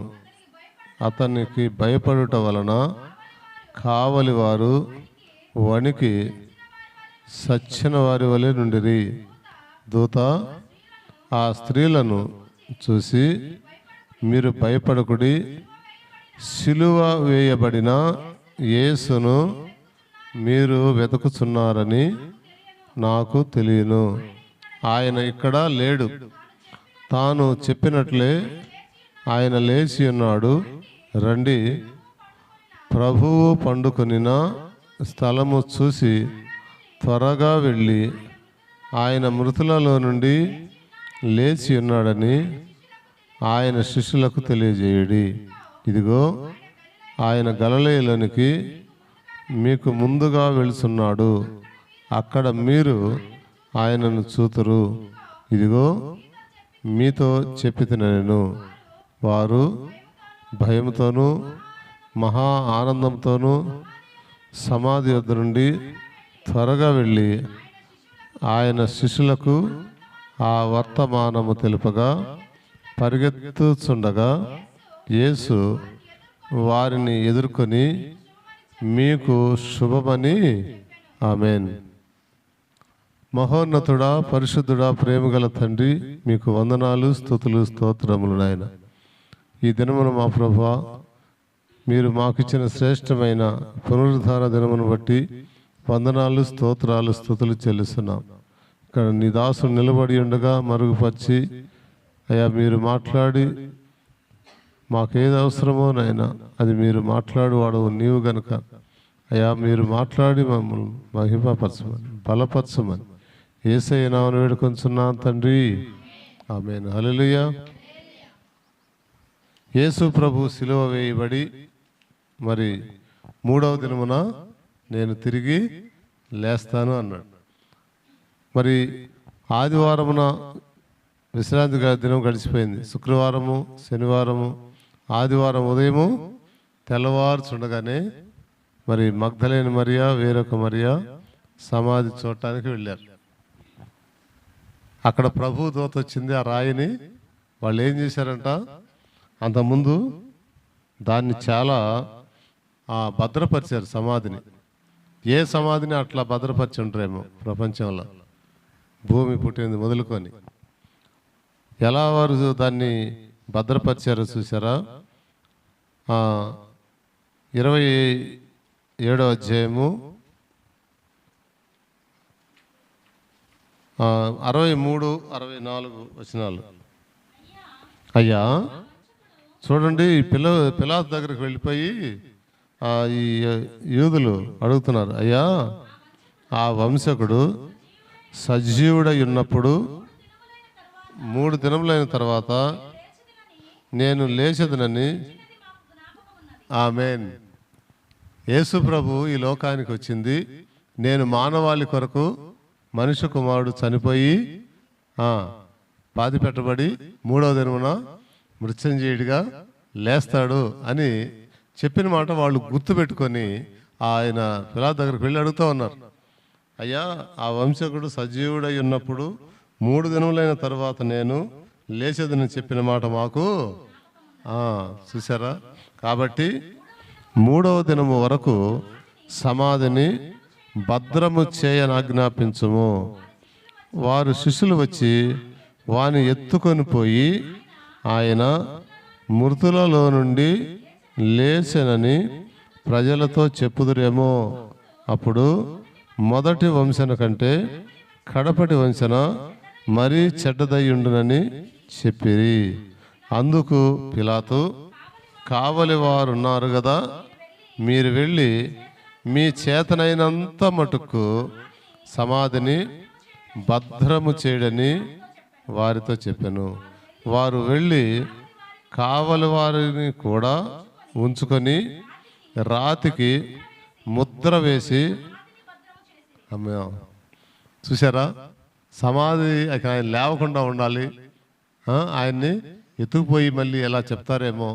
అతనికి భయపడుట వలన కావలి వారు వణికి సచ్చిన వారి వలె నుండిరి. దూత ఆ స్త్రీలను చూసి, మీరు భయపడకుడి, సిలువ వేయబడిన యేసును మీరు వెతుకుచున్నారని నాకు తెలియను. ఆయన ఇక్కడ లేడు. తాను చెప్పినట్లే ఆయన లేచి ఉన్నాడు. రండి, ప్రభువు పండుకొనిన స్థలము చూసి త్వరగా వెళ్ళి ఆయన మృతులలో నుండి లేచి ఉన్నాడని ఆయన శిష్యులకు తెలియజేయుడి. ఇదిగో ఆయన గలిలయలోనికి మీకు ముందుగా వెళుతున్నాడు. అక్కడ మీరు ఆయనను చూతురు. ఇదిగో మీతో చెప్పితినెను. వారు భయంతోనూ మహా ఆనందంతోనూ సమాధి వద్ద నుండి త్వరగా వెళ్ళి ఆయన శిష్యులకు ఆ వర్తమానము తెలుపగా పరిగెత్తుచుండగా యేసు వారిని ఎదుర్కొని, మీకు శుభమని. ఆమేన్. మహోన్నతుడా, పరిశుద్ధుడా, ప్రేమగల తండ్రి, మీకు వందనాలు, స్తుతులు, స్తోత్రములు నాయన. ఈ దినమున మా ప్రభువా, మీరు మాకిచ్చిన శ్రేష్టమైన పునరుద్ధాన దినమును బట్టి వందనాలు, స్తోత్రాలు, స్తుతులు చెల్లిస్తున్నాం. ఇక్కడ నీ దాసుడు నిలబడి ఉండగా మరుగుపరిచి అయ్యా మీరు మాట్లాడి మాకేది అవసరమో నాయనా అది మీరు మాట్లాడువాడు నీవు గనుక అయ్యా మీరు మాట్లాడి మమ్మల్ని మహిమపరచమని బలపరచమని యేసయ్య నామమున వేడుకొంచున్నాను తండ్రి. ఆమేన్. హల్లెలూయా. యేసు ప్రభు సిలువ వేయబడి మరి 3వ దినమున నేను తిరిగి లేస్తాను అన్నాడు. మరి ఆదివారమున విశ్రాంతి దినం గడిచిపోయింది. శుక్రవారము, శనివారము, ఆదివారం ఉదయము తెల్లవారుచుండగానే మరి మగ్దలేని మరియా వేరొక మరియా సమాధి చూడటానికి వెళ్ళారు. అక్కడ ప్రభు దూత వచ్చింది. ఆ రాయిని వాళ్ళు ఏం చేశారంట, అంతకుముందు దాన్ని చాలా భద్రపరిచారు సమాధిని. ఏ సమాధిని అట్లా భద్రపరిచి ఉంటారేమో ప్రపంచంలో, భూమి పుట్టింది మొదలుకొని. ఎలా వారు దాన్ని భద్రపరిచారో చూసారా? 27వ అధ్యాయము 63, 64 వచనాలు. అయ్యా చూడండి, పిలాతు దగ్గరికి వెళ్ళిపోయి ఈ యూదులు అడుగుతున్నారు, అయ్యా ఆ వంశకుడు సజీవుడై ఉన్నప్పుడు 3 దినములైన తర్వాత నేను లేచదనని. ఆమేన్. యేసు ప్రభు ఈ లోకానికి వచ్చింది, నేను మానవాళి కొరకు మనుష్య కుమారుడు చనిపోయి పాతి పెట్టబడి 3వ దినమున మృత్యుంజయుడిగా లేస్తాడు అని చెప్పిన మాట వాళ్ళు గుర్తుపెట్టుకొని ఆయన పిలాతు దగ్గరికి వెళ్ళి అడుగుతూ ఉన్నారు, అయ్యా ఆ వంశకుడు సజీవుడై ఉన్నప్పుడు 3 దినములైన తర్వాత నేను లేచేదని చెప్పిన మాట మాకు చూసారా. కాబట్టి 3వ దినము వరకు సమాధిని భద్రము చేయని ఆజ్ఞాపించుము. వారు శిష్యులు వచ్చి వాని ఎత్తుకొని పోయి ఆయన మృతులలో నుండి లేచెనని ప్రజలతో చెప్పుదురేమో. అప్పుడు మొదటి వంశన కంటే కడపటి వంశన మరీ చెడ్డదయ్యుండునని చెప్పిరి. అందుకు పిలాతు, కావలి వారు ఉన్నారు కదా, మీరు వెళ్ళి మీ చేతనైనంత మటుకు సమాధిని భద్రము చేయడని వారితో చెప్పాను. వారు వెళ్ళి కావలి వారిని కూడా ఉంచుకొని రాతికి ముద్ర వేసి చూసారా, సమాధి ఆయన లేవకుండా ఉండాలి, ఆయన్ని ఎత్తుకుపోయి మళ్ళీ ఎలా చెప్తారేమో,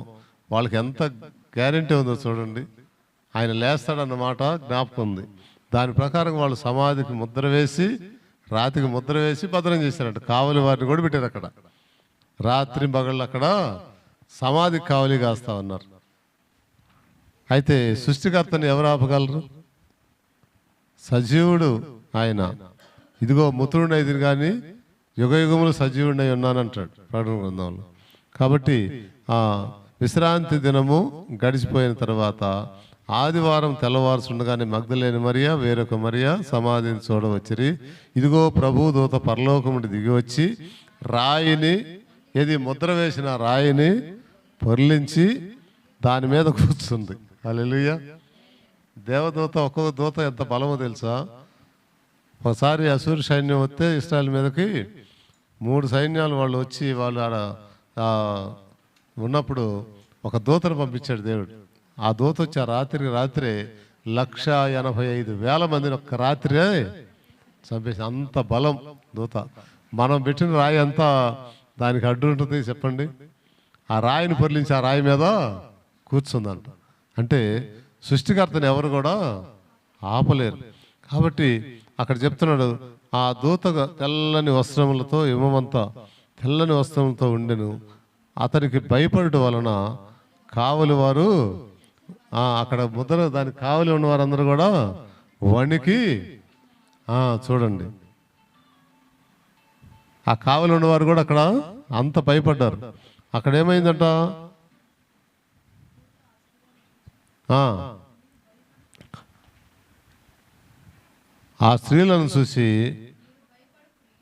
వాళ్ళకి ఎంత గ్యారెంటీ ఉందో చూడండి. ఆయన లేస్తాడన్నమాట జ్ఞాపకం ఉంది. దాని ప్రకారం వాళ్ళు సమాధికి ముద్ర వేసి రాతికి ముద్ర వేసి భద్రం చేశారంట. కావలి వారిని కూడా పెట్టారు అక్కడ. రాత్రి పగళ్ళు అక్కడ సమాధికి కావలి కాస్తా ఉన్నారు. అయితే సృష్టికర్తని ఎవరు ఆపగలరు? సజీవుడు ఆయన. ఇదిగో మృతుడునైది కానీ యుగ యుగములు సజీవుడై ఉన్నానంటాడు ప్రకటన గ్రంథంలో. కాబట్టి విశ్రాంతి దినము గడిచిపోయిన తర్వాత ఆదివారం తెల్లవారుచుండగానే మగ్దలేని మరియా వేరొక మరియా సమాధిని చూడవచ్చిరి. ఇదిగో ప్రభు దూత పరలోకం నుండి దిగి వచ్చి రాయిని, ఏది ముద్ర వేసిన రాయిని పొర్లించి దాని మీద కూర్చుంది. హల్లెలూయా. దేవదూత, ఒక్కొక్క దూత ఎంత బలమో తెలుసా. ఒకసారి అసూరు సైన్యం వస్తే ఇశ్రాయేల్ మీదకి 3 సైన్యాలు వాళ్ళు వచ్చి వాళ్ళు ఆడ ఉన్నప్పుడు ఒక దూతను పంపించాడు దేవుడు. ఆ దూత వచ్చి ఆ రాత్రే 185,000 మందిని ఒక్క రాత్రే చంపేసి, అంత బలం దూత. మనం పెట్టిన రాయి అంతా దానికి అడ్డు ఉంటుంది చెప్పండి. ఆ రాయిని పొర్లించి ఆ రాయి మీద కూర్చుందంట. అంటే సృష్టికర్తని ఎవరు కూడా ఆపలేరు. కాబట్టి అక్కడ చెప్తున్నాడు, ఆ దూత తెల్లని వస్త్రములతో, హిమమంతా తెల్లని వస్త్రములతో ఉండెను. అతనికి భయపడటం వలన కావలి వారు అక్కడ ముద్ర దానికి కావలి ఉన్న వారందరూ కూడా వణికి చూడండి, ఆ కావలి ఉన్నవారు కూడా అక్కడ అంత భయపడ్డారు. అక్కడ ఏమైందంట, ఆ స్త్రీలను చూసి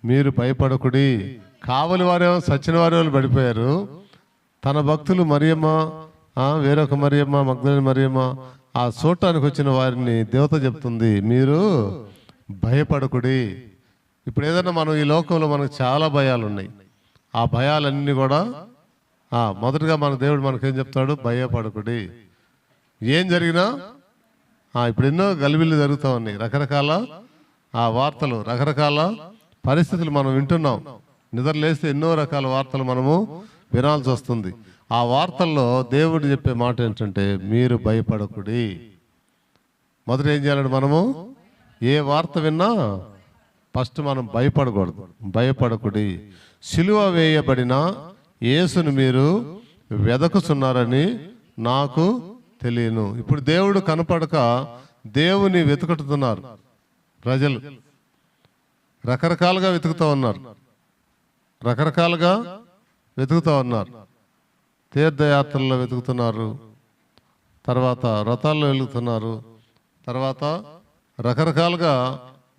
మీరు భయపడకుడి. కావలి వారేమో సచిన వారు పడిపోయారు. తన భక్తులు మరియమ్మ, వేరొక మరియమ్మ, మగ్దలేని మరియమ్మ, ఆ చూడటానికి వచ్చిన వారిని దేవత చెప్తుంది, మీరు భయపడకుడి. ఇప్పుడు ఏదైనా మనం ఈ లోకంలో మనకు చాలా భయాలు ఉన్నాయి. ఆ భయాలన్నీ కూడా మొదటగా మన దేవుడు మనకేం చెప్తాడు, భయపడకుడి. ఏం జరిగినా ఇప్పుడు ఎన్నో గలిబిల్లు జరుగుతూ ఉన్నాయి. రకరకాల వార్తలు, రకరకాల పరిస్థితులు మనం వింటున్నాం. నిద్ర లేస్తే ఎన్నో రకాల వార్తలు మనము వినాల్సి వస్తుంది. ఆ వార్తల్లో దేవుడు చెప్పే మాట ఏంటంటే, మీరు భయపడకుడి. మొదట ఏం చేయాలంటే, మనము ఏ వార్త విన్నా ఫస్ట్ మనం భయపడకూడదు. భయపడకుడి. సిలువ వేయబడిన యేసును మీరు వెదకుచున్నారని నాకు తెలియను. ఇప్పుడు దేవుడు కనపడక దేవుని వెతుకుతున్నారు ప్రజలు. రకరకాలుగా వెతుకుతూ ఉన్నారు, రకరకాలుగా వెతుకుతూ ఉన్నారు. తీర్థయాత్రల్లో వెతుకుతున్నారు, తర్వాత వ్రతాల్లో వెతుకుతున్నారు, తర్వాత రకరకాలుగా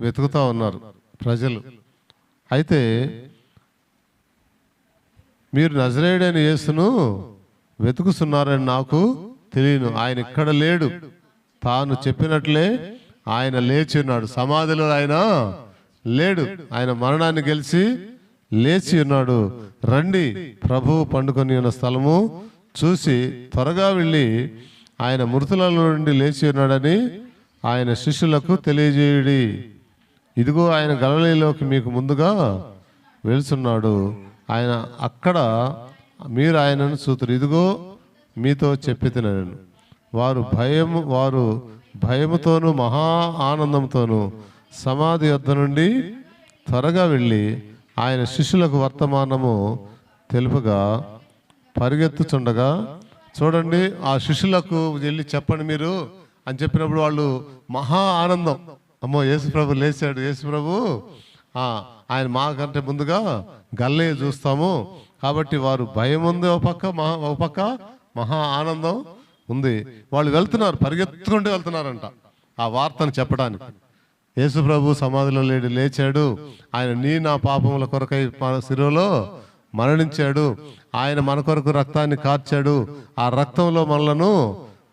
వెతుకుతూ ఉన్నారు ప్రజలు. అయితే మీరు నజరేయుడైన యేసును వెతుకుతున్నారని నాకు తెలియను. ఆయన ఇక్కడ లేడు, తాను చెప్పినట్లే ఆయన లేచి ఉన్నాడు. సమాధిలో ఆయన లేడు, ఆయన మరణాన్ని గెలిచి లేచి ఉన్నాడు. రండి, ప్రభువు పండుకొని ఉన్న స్థలము చూసి త్వరగా వెళ్ళి ఆయన మృతులలో నుండి లేచి ఉన్నాడని ఆయన శిష్యులకు తెలియజేయుడి. ఇదిగో ఆయన గలిలయలోకి మీకు ముందుగా వెళ్తున్నాడు, ఆయన అక్కడ మీరు ఆయనను చూతురు. ఇదిగో మీతో చెప్పితినను. వారు భయముతోనూ మహా ఆనందంతోనూ సమాధి వద్ద నుండి త్వరగా వెళ్ళి ఆయన శిష్యులకు వర్తమానము తెలుపగా పరిగెత్తుచుండగా, చూడండి ఆ శిష్యులకు వెళ్ళి చెప్పండి మీరు అని చెప్పినప్పుడు వాళ్ళు మహా ఆనందం, అమ్మో యేసుప్రభు లేచాడు, యేసుప్రభు ఆయన మాకంటే ముందుగా గలిలయ చూస్తాము. కాబట్టి వారు భయం ఉంది ఒక పక్క మహా ఆనందం ఉంది. వాళ్ళు వెళ్తున్నారు, పరిగెత్తుకుంటూ వెళ్తున్నారంట ఆ వార్తను చెప్పడానికి. యేసుప్రభు సమాధిలో లేచాడు, ఆయన నా పాపముల కొరకై శిలువలో మరణించాడు, ఆయన మన కొరకు రక్తాన్ని కార్చాడు, ఆ రక్తంలో మనలను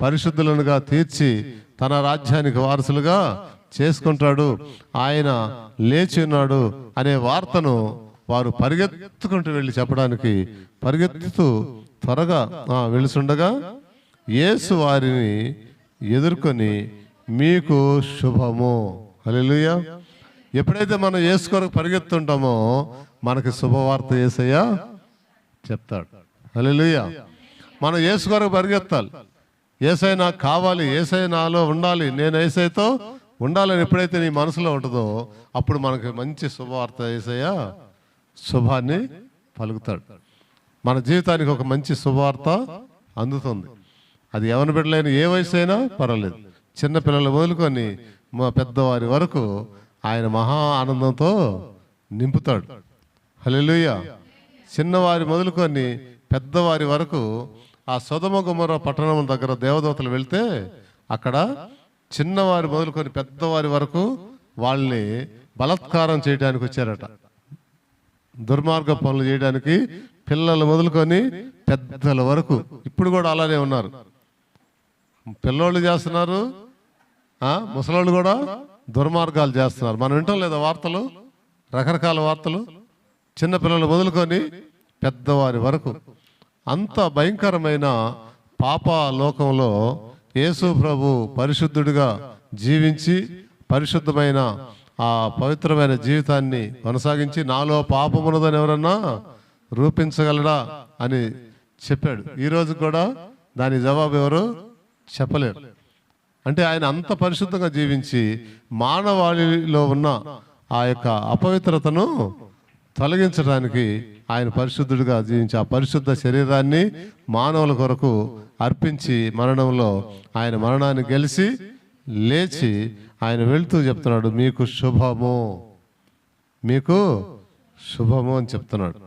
పరిశుద్ధులనుగా తీర్చి తన రాజ్యానికి వారసులుగా చేసుకుంటాడు, ఆయన లేచి ఉన్నాడు అనే వార్తను వారు పరిగెత్తుకుంటూ వెళ్ళి చెప్పడానికి పరిగెత్తుతూ త్వరగా వెళుచుండగా యేసు వారిని ఎదుర్కొని మీకు శుభము. హల్లెలూయా. ఎప్పుడైతే మనం యేసు కొరకు పరిగెత్తుంటామో మనకి శుభవార్త యేసయ్య చెప్తాడు. హల్లెలూయా. మనం యేసు కొరకు పరిగెత్తాలి. యేసయ్య నాకు కావాలి, యేసయ్య నాలో ఉండాలి, నేను యేసయ్యతో ఉండాలని ఎప్పుడైతే నీ మనసులో ఉంటుందో అప్పుడు మనకి మంచి శుభవార్త యేసయ్య శుభాన్ని పలుకుతాడు. మన జీవితానికి ఒక మంచి శుభవార్త అందుతుంది. అది ఎవరి బిడ్డలైనా ఏ వయసు అయినా పర్వాలేదు, చిన్నపిల్లలు మొదలుకొని మా పెద్దవారి వరకు ఆయన మహా ఆనందంతో నింపుతాడు. హల్లెలూయా. చిన్నవారి మొదలుకొని పెద్దవారి వరకు ఆ సొదొమ గొమొర్రా పట్టణం దగ్గర దేవదూతలు వెళ్తే అక్కడ చిన్నవారి మొదలుకొని పెద్దవారి వరకు వాళ్ళని బలాత్కారం చేయడానికి వచ్చారట. దుర్మార్గ పనులు చేయడానికి పిల్లలు మొదలుకొని పెద్దల వరకు ఇప్పుడు కూడా అలానే ఉన్నారు. పిల్లోళ్ళు చేస్తున్నారు, ముసలోళ్ళు కూడా దుర్మార్గాలు చేస్తున్నారు. మనం వింటాం లేదా వార్తలు, రకరకాల వార్తలు, చిన్నపిల్లలు మొదలుకొని పెద్దవారి వరకు. అంత భయంకరమైన పాప లోకంలో యేసు ప్రభు పరిశుద్ధుడిగా జీవించి పరిశుద్ధమైన ఆ పవిత్రమైన జీవితాన్ని కొనసాగించి నాలో పాపమున్నదని ఎవరన్నా రూపించగలడా అని చెప్పాడు. ఈరోజు కూడా దాని జవాబు ఎవరు చెప్పలేరు. అంటే ఆయన అంత పరిశుద్ధంగా జీవించి మానవాళిలో ఉన్న ఆ యొక్క అపవిత్రతను తొలగించడానికి ఆయన పరిశుద్ధుడిగా జీవించి ఆ పరిశుద్ధ శరీరాన్ని మానవుల కొరకు అర్పించి మరణంలో ఆయన మరణాన్ని గెలిచి లేచి ఆయన వెళ్తూ చెప్తున్నాడు మీకు శుభము, మీకు శుభము అని చెప్తున్నాడు.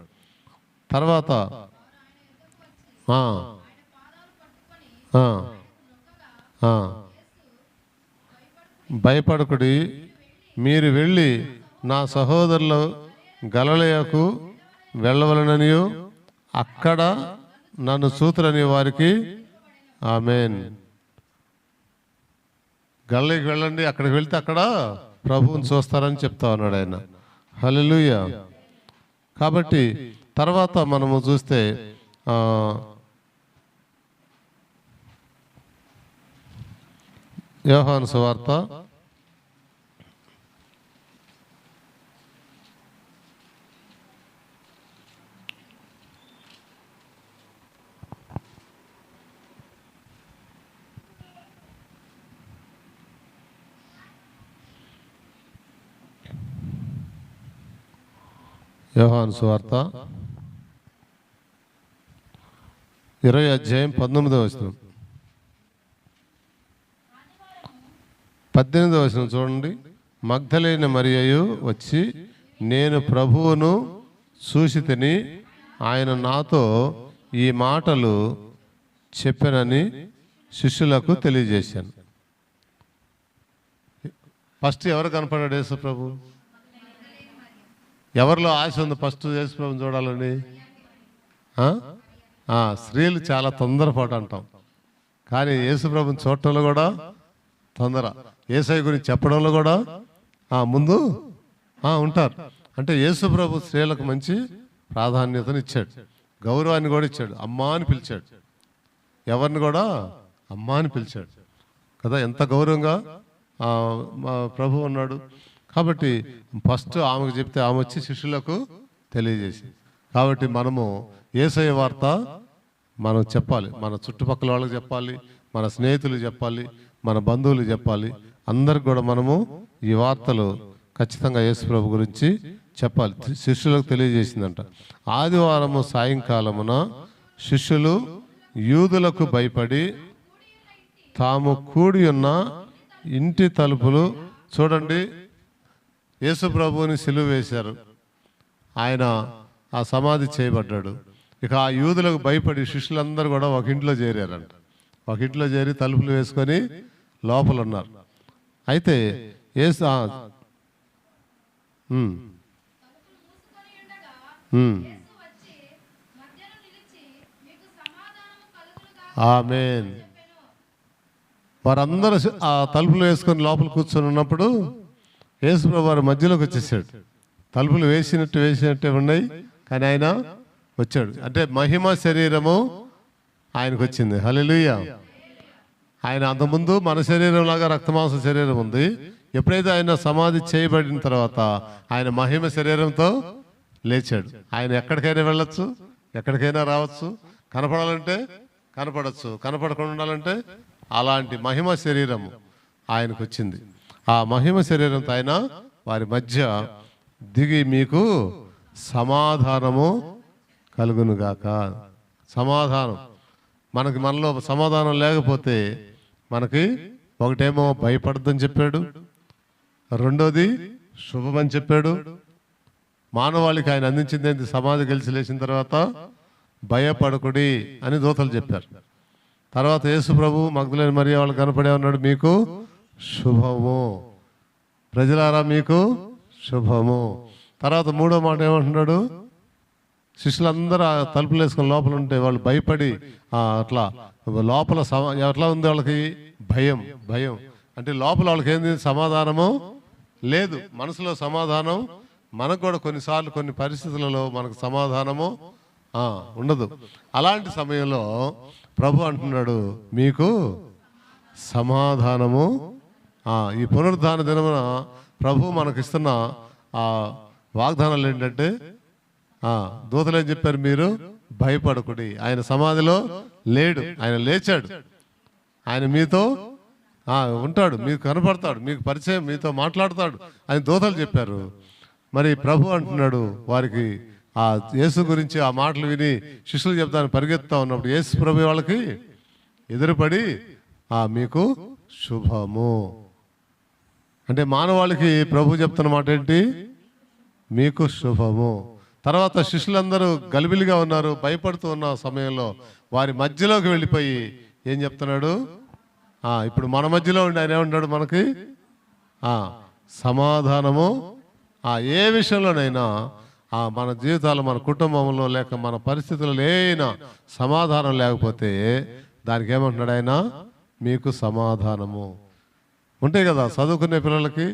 తర్వాత భయపడకుడి, మీరు వెళ్ళి నా సహోదరులు గలిలయకు వెళ్ళవలననియు అక్కడ నన్ను చూతురని వారికి ఆమేన్. గలిలయకు వెళ్ళండి, అక్కడికి వెళ్తే అక్కడ ప్రభువుని చూస్తారని చెప్తా ఉన్నాడు ఆయన. హల్లెలూయా. కాబట్టి తర్వాత మనము చూస్తే యోహాను సువార్త 20:19 18 చూడండి. మగ్దలేన మరియయు వచ్చి నేను ప్రభువును చూసితిని, ఆయన నాతో ఈ మాటలు చెప్పానని శిష్యులకు తెలియజేశాను. ఫస్ట్ ఎవరు కనపడ్డాడు యేసు ప్రభు? ఎవరిలో ఆశ ఉంది ఫస్ట్ యేసు ప్రభుని చూడాలని? స్త్రీలు చాలా తొందరపాటు అంటాం, కానీ యేసుప్రభుని చూడటంలో కూడా తొందర, యేసయ్య గురించి చెప్పడంలో కూడా ముందు ఉంటారు. అంటే యేసుప్రభు స్త్రీలకు మంచి ప్రాధాన్యతను ఇచ్చాడు, గౌరవాన్ని కూడా ఇచ్చాడు. అమ్మా అని పిలిచాడు, ఎవరిని కూడా అమ్మా అని పిలిచాడు కదా. ఎంత గౌరవంగా మా ప్రభు ఉన్నాడు. కాబట్టి ఫస్ట్ ఆమెకు చెప్తే ఆమె వచ్చి శిష్యులకు తెలియజేసి, కాబట్టి మనము యేసయ్య వార్త మనం చెప్పాలి, మన చుట్టుపక్కల వాళ్ళకి చెప్పాలి, మన స్నేహితులు చెప్పాలి, మన బంధువులు చెప్పాలి, అందరికి కూడా మనము ఈ వార్తలు ఖచ్చితంగా యేసు ప్రభు గురించి చెప్పాలి. శిష్యులకు తెలియజేసిందంట. ఆదివారము సాయంకాలమున శిష్యులు యూదులకు భయపడి తాము కూడి ఉన్న ఇంటి తలుపులు, చూడండి యేసు ప్రభువుని సిలువ వేశారు, ఆయన ఆ సమాధి చేయబడ్డాడు. ఇక ఆ యూదులకు భయపడి శిష్యులందరూ కూడా ఒక ఇంట్లో చేరారంట. ఒక ఇంట్లో చేరి తలుపులు వేసుకొని లోపల ఉన్నారు. అయితే యేసు ఆమేన్. వారందరూ ఆ తలుపులు వేసుకొని లోపల కూర్చొని ఉన్నప్పుడు యేసు ప్రభు వారి మధ్యలోకి వచ్చేసాడు. తలుపులు వేసినట్టే ఉన్నాయి, కానీ ఆయన వచ్చాడు. అంటే మహిమ శరీరము ఆయనకు వచ్చింది. హల్లెలూయా. ఆయన అంతకుముందు మన శరీరం లాగా రక్తమాంస శరీరం ఉంది. ఎప్పుడైతే ఆయన సమాధి చేయబడిన తర్వాత ఆయన మహిమ శరీరంతో లేచాడు. ఆయన ఎక్కడికైనా వెళ్ళొచ్చు, ఎక్కడికైనా రావచ్చు, కనపడాలంటే కనపడచ్చు, కనపడకుండా ఉండాలంటే అలాంటి మహిమ శరీరం ఆయనకు వచ్చింది. ఆ మహిమ శరీరంతో ఆయన వారి మధ్య దిగి మీకు సమాధానము కలుగునుగాక. సమాధానం మనలో సమాధానం లేకపోతే మనకి ఒకటేమో భయపడద్దని చెప్పాడు, రెండోది శుభమని చెప్పాడు. మానవాళికి ఆయన అందించింది ఏంటి? సమాధి గెలిచి లేచిన తర్వాత భయపడకుడి అని దూతలు చెప్పారు. తర్వాత యేసు ప్రభు మగ్దలేని మరియ వాళ్ళు కనపడే ఉన్నాడు, మీకు శుభము, ప్రజలారా మీకు శుభము. తర్వాత మూడో మాట ఏమంటున్నాడు? శిష్యులందరూ ఆ తలుపులు వేసుకొని లోపల ఉంటే వాళ్ళు భయపడి అట్లా లోపల ఎట్లా ఉంది వాళ్ళకి? భయం. అంటే లోపల వాళ్ళకి ఏంది? సమాధానము లేదు, మనసులో సమాధానం. మనకు కూడా కొన్నిసార్లు కొన్ని పరిస్థితులలో మనకు సమాధానము ఉండదు. అలాంటి సమయంలో ప్రభు అంటున్నాడు, మీకు సమాధానము. ఈ పునరుద్ధాన దినమున ప్రభు మనకిస్తున్న వాగ్దానాలు ఏంటంటే, దూతలు ఏం చెప్పారు? మీరు భయపడకుడి. ఆయన సమాధిలో లేడు, ఆయన లేచాడు, ఆయన మీతో ఉంటాడు, మీకు కనపడతాడు, మీకు పరిచయం, మీతో మాట్లాడతాడు అని దూతలు చెప్పారు. మరి ప్రభు అంటున్నాడు వారికి ఆ యేసు గురించి ఆ మాటలు విని శిష్యులు చెప్తాను పరిగెత్తా ఉన్నప్పుడు యేసు ప్రభు వాళ్ళకి ఎదురుపడి మీకు శుభము. అంటే మానవాళికి ప్రభు చెప్తున్న మాట ఏంటి? మీకు శుభము. తర్వాత శిష్యులందరూ గలిబిలిగా ఉన్నారు, భయపడుతూ ఉన్న సమయంలో వారి మధ్యలోకి వెళ్ళిపోయి ఏం చెప్తున్నాడు? ఇప్పుడు మన మధ్యలో ఉండి ఆయన ఏమంటాడు? మనకి సమాధానము. ఏ విషయంలోనైనా మన జీవితాలు, మన కుటుంబంలో లేక మన పరిస్థితుల్లో ఏమైనా సమాధానం లేకపోతే దానికి ఏమంటున్నాడు ఆయన? మీకు సమాధానము. ఉంటాయి కదా చదువుకునే పిల్లలకి,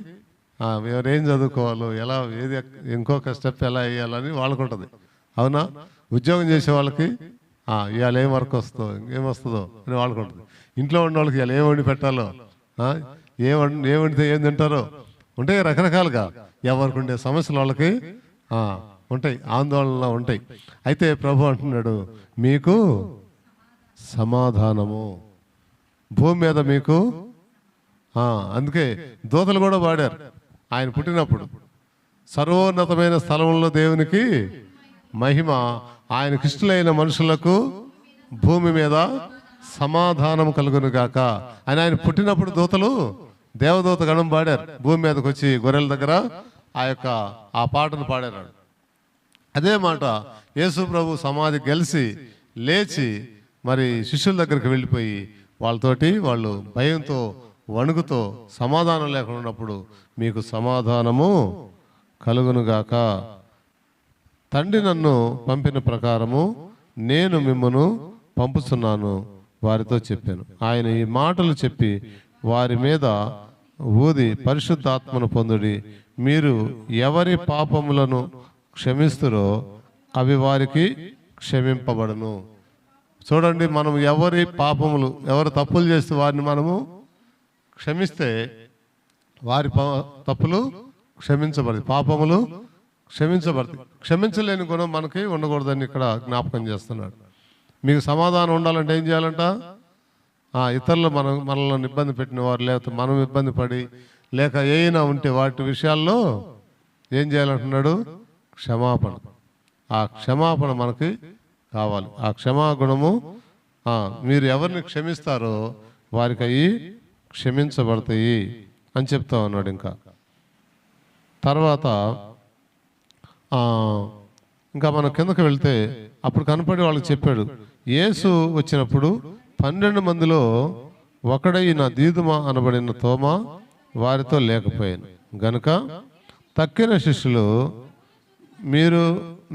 ఎవరేం చదువుకోవాలో, ఎలా ఏది ఇంకొక స్టెప్ ఎలా వేయాలని వాళ్ళకు ఉంటుంది, అవునా? ఉద్యోగం చేసే వాళ్ళకి ఇవాళ ఏం వర్క్ వస్తుందో, ఇంకేం వస్తుందో అని వాళ్ళకు ఉంటుంది. ఇంట్లో ఉన్న వాళ్ళకి ఇవాళ ఏం వండి పెట్టాలో, ఏం వండితే ఏం తింటారో ఉంటాయి రకరకాలుగా. ఎవరికి ఉండే సమస్యలు వాళ్ళకి ఉంటాయి, ఆందోళనలు ఉంటాయి. అయితే ప్రభు అంటున్నాడు, మీకు సమాధానము. భూమి మీద మీకు అందుకే దూతలు కూడా పాడారు ఆయన పుట్టినప్పుడు, సర్వోన్నతమైన స్థలంలో దేవునికి మహిమ, ఆయనకు ఇష్టలైన మనుషులకు భూమి మీద సమాధానం కలుగును గాక అని ఆయన పుట్టినప్పుడు దూతలు దేవదూత గణం పాడారు. భూమి మీదకి వచ్చి గొర్రెల దగ్గర ఆ పాటను పాడారు. అదే మాట యేసు ప్రభు సమాధి గెలిచి లేచి మరి శిష్యుల దగ్గరికి వెళ్ళిపోయి వాళ్ళతోటి వాళ్ళు భయంతో వణుకుతో సమాధానం లేకుండా ఉన్నప్పుడు మీకు సమాధానము కలుగునుగాక. తండ్రి నన్ను పంపిన ప్రకారము నేను మిమ్మను పంపుతున్నాను వారితో చెప్పాను. ఆయన ఈ మాటలు చెప్పి వారి మీద ఊది పరిశుద్ధాత్మను పొందుడి. మీరు ఎవరి పాపములను క్షమిస్తురో అవి వారికి క్షమింపబడును. చూడండి, మనం ఎవరి పాపములు, ఎవరు తప్పులు చేస్తే వారిని మనము క్షమిస్తే వారి తప్పులు క్షమించబడతాయి, పాపములు క్షమించబడతాయి. క్షమించలేని గుణం మనకి ఉండకూడదని ఇక్కడ జ్ఞాపకం చేస్తున్నాడు. మీకు సమాధానం ఉండాలంటే ఏం చేయాలంట? ఇతరులు మనల్ని ఇబ్బంది పెట్టిన వారు, లేకపోతే మనం ఇబ్బంది పడి లేక ఏమైనా ఉంటే వాటి విషయాల్లో ఏం చేయాలంటున్నాడు? క్షమాపణ. ఆ క్షమాపణ మనకి కావాలి. ఆ క్షమాగుణము మీరు ఎవరిని క్షమిస్తారో వారికి అవి క్షమించబడతాయి అని చెప్తా ఉన్నాడు. ఇంకా తర్వాత ఇంకా మనం కిందకి వెళ్తే అప్పుడు కనపడి వాళ్ళకి చెప్పాడు, యేసు వచ్చినప్పుడు 12 మందిలో ఒకడైన దీదుమా అనబడిన తోమా వారితో లేకపోయాను గనుక తక్కిన శిష్యులు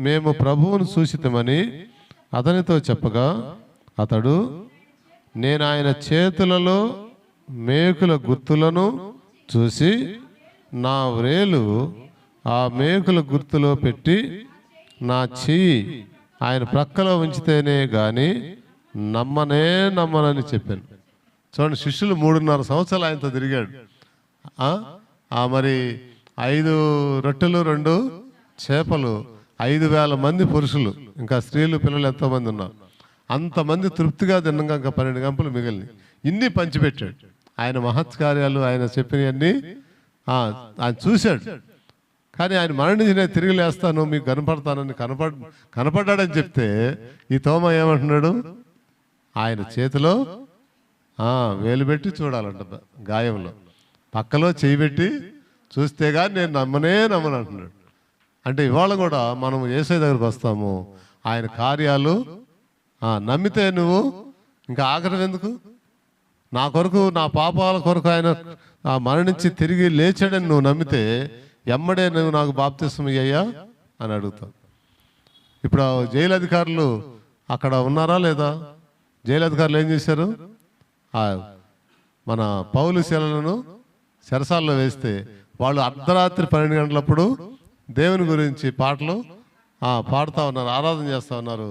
మేము ప్రభువును చూసితమని అతనితో చెప్పగా అతడు, నేను ఆయన చేతులలో మేకుల గుర్తులను చూసి నా వ్రేలు ఆ మేకుల గుర్తులో పెట్టి నా చెయ్యి ఆయన ప్రక్కలో ఉంచితేనే గాని నమ్మనని చెప్పాను. చూడండి, శిష్యులు 3.5 సంవత్సరాలు ఆయనతో తిరిగాడు. మరి 5 రొట్టెలు 2 చేపలు 5,000 మంది పురుషులు, ఇంకా స్త్రీలు పిల్లలు ఎంతోమంది ఉన్నారు. అంతమంది తృప్తిగా తిన్నగా ఇంకా 12 గంపలు మిగిలిన ఇన్ని పంచిపెట్టాడు. ఆయన మహత్కార్యాలు, ఆయన చెప్పినవన్నీ ఆయన చూశాడు. కానీ ఆయన మరణించి నేను తిరిగి లేస్తాను, మీకు కనపడతానని కనపడ్డాడని చెప్తే ఈ తోమ ఏమంటున్నాడు? ఆయన చేతిలో వేలు పెట్టి చూడాలంట, గాయంలో పక్కలో చేయి పెట్టి చూస్తే కానీ నేను నమ్మను అంటున్నాడు. అంటే ఇవాళ కూడా మనం యేసయ్య దగ్గరకు వస్తాము, ఆయన కార్యాలు నమ్మితే నువ్వు ఇంకా ఆఖరి ఎందుకు? నా కొరకు, నా పాపాల కొరకు ఆయన మరణించి తిరిగి లేచాడని నువ్వు నమ్మితే ఎమ్మడే నువ్వు నాకు బాప్తిస్మం అయ్యా అని అడుగుతావు. ఇప్పుడు జైలు అధికారులు అక్కడ ఉన్నారా లేదా? జైలు అధికారులు ఏం చేశారు? మన పౌలు శీలను చెరసాల్లో వేస్తే వాళ్ళు అర్ధరాత్రి 12 గంటలప్పుడు దేవుని గురించి పాటలు పాడుతూ ఉన్నారు, ఆరాధన చేస్తూ ఉన్నారు.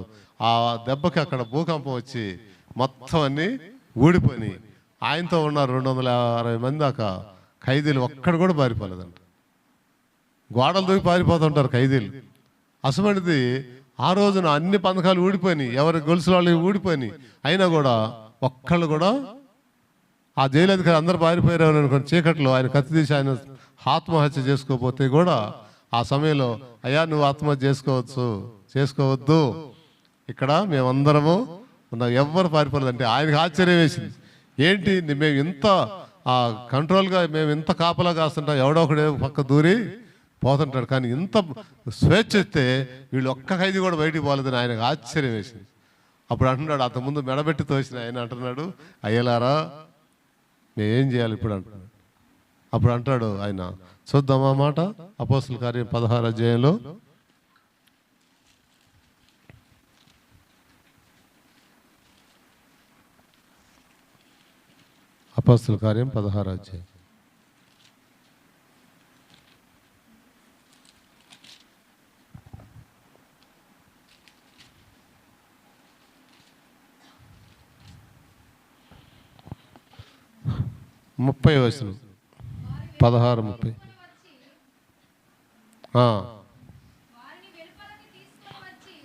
ఆ దెబ్బకి అక్కడ భూకంపం వచ్చి మొత్తం అన్నీ ఊడిపోయి ఆయనతో ఉన్నారు 260 మంది దాకా ఖైదీలు. ఒక్కడు కూడా పారిపోలేదంట. గోడలు దూకి పారిపోతుంటారు ఖైదీలు. అసమంటిది ఆ రోజున అన్ని పథకాలు ఊడిపోయినాయి, ఎవరి గొలుసులు వాళ్ళు ఊడిపోయినాయి. అయినా కూడా ఒక్కళ్ళు కూడా ఆ జైలు అధికారి అందరు పారిపోయారు అనుకోండి. చీకట్లో ఆయన కత్తి తీసి ఆయన ఆత్మహత్య చేసుకోకపోతే కూడా ఆ సమయంలో అయ్యా నువ్వు ఆత్మహత్య చేసుకోవద్దు, ఇక్కడ మేమందరము ఉన్నాం, ఎవ్వరు పారిపోలేదంటే ఆయనకు ఆశ్చర్యం వేసింది. ఏంటి మేము ఇంత కంట్రోల్గా, మేము ఇంత కాపలా కాస్తుంటాం, ఎవడో ఒకడే పక్క దూరి పోతుంటాడు, కానీ ఇంత స్వేచ్ఛ ఇస్తే వీళ్ళు ఒక్క ఖైదీ కూడా బయటికి పోలేదని ఆయనకు ఆశ్చర్యం వేసింది. అప్పుడు అంటున్నాడు, అంతకుముందు మెడబెట్టి తోసిన ఆయన అంటున్నాడు, అయ్యలారా మేమేం చేయాలి ఇప్పుడు అంటున్నాడు. అప్పుడు అంటాడు ఆయన, చూద్దామా మాట అపోస్తుల కార్యం 16వ అధ్యాయంలో అపోస్తుల కార్యం 16వ అధ్యాయం. ముప్పై వచనం 16:30.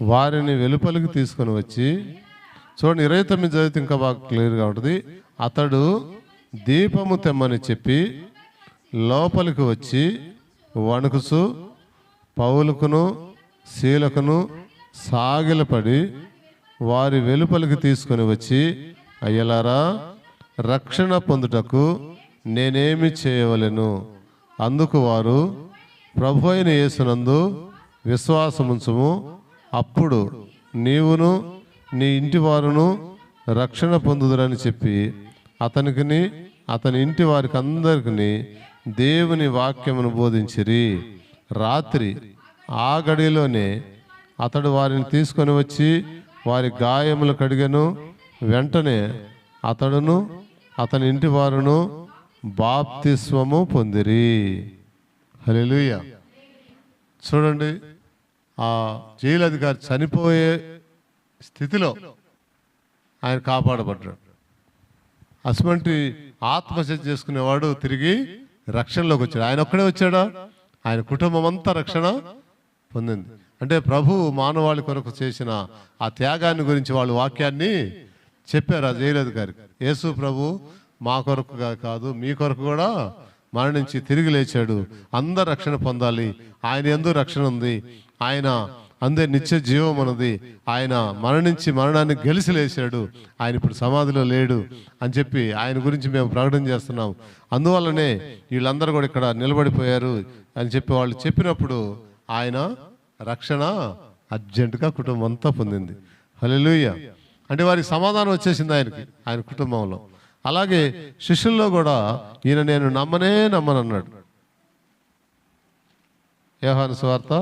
వారిని వెలుపలికి తీసుకొని వచ్చి, చూడండి 29 చదివితే ఇంకా బాగా క్లియర్గా ఉంటుంది. అతడు దీపము తెమ్మని చెప్పి లోపలికి వచ్చి వణుకుచు పౌలుకును శీలకును సాగిలపడి వారి వెలుపలికి తీసుకొని వచ్చి, అయ్యలారా రక్షణ పొందుటకు నేనేమి చేయవలెను? అందుకు వారు, ప్రభు అయిన యేసునందు విశ్వాసముంచుము, అప్పుడు నీవును నీ ఇంటి వారును రక్షణ పొందుదురని చెప్పి అతనికిని అతని ఇంటి వారికి అందరికీ దేవుని వాక్యమును బోధించిరి. రాత్రి ఆ గడిలోనే అతడు వారిని తీసుకొని వచ్చి వారి గాయములు కడిగెను. వెంటనే అతడును అతని ఇంటి వారును బాప్తిస్వము పొందిరి. హల్లెలూయా. చూడండి, ఆ జైలు అధికారి చనిపోయే స్థితిలో ఆయన కాపాడబడ్డాడు. అటువంటి ఆత్మహత్య చేసుకునేవాడు తిరిగి రక్షణలోకి వచ్చాడు. ఆయన ఒక్కడే వచ్చాడా? ఆయన కుటుంబం అంతా రక్షణ పొందింది. అంటే ప్రభువు మానవాళి కొరకు చేసిన ఆ త్యాగాన్ని గురించి వాళ్ళు వాక్యాన్ని చెప్పారు ఆ జైలు అధికారికి. యేసు ప్రభు మా కొరకుగా కాదు, మీ కొరకు కూడా మరణించి తిరిగి లేచాడు. అందరు రక్షణ పొందాలి. ఆయన యందు రక్షణ ఉంది. ఆయన అందే నిత్య జీవం అన్నది. ఆయన మరణించి మరణాన్ని గెలిచి లేచాడు. ఆయన ఇప్పుడు సమాధిలో లేడు అని చెప్పి ఆయన గురించి మేము ప్రకటన చేస్తున్నాం. అందువల్లనే వీళ్ళందరూ కూడా ఇక్కడ నిలబడిపోయారు అని చెప్పి వాళ్ళు చెప్పినప్పుడు ఆయన రక్షణ అర్జెంటుగా కుటుంబం అంతా పొందింది. హల్లెలూయా. అంటే వారికి సమాధానం వచ్చేసింది ఆయనకి, ఆయన కుటుంబంలో. అలాగే శిష్యుల్లో కూడా ఈయన నేను నమ్మనన్నాడు. యోహాను సువార్త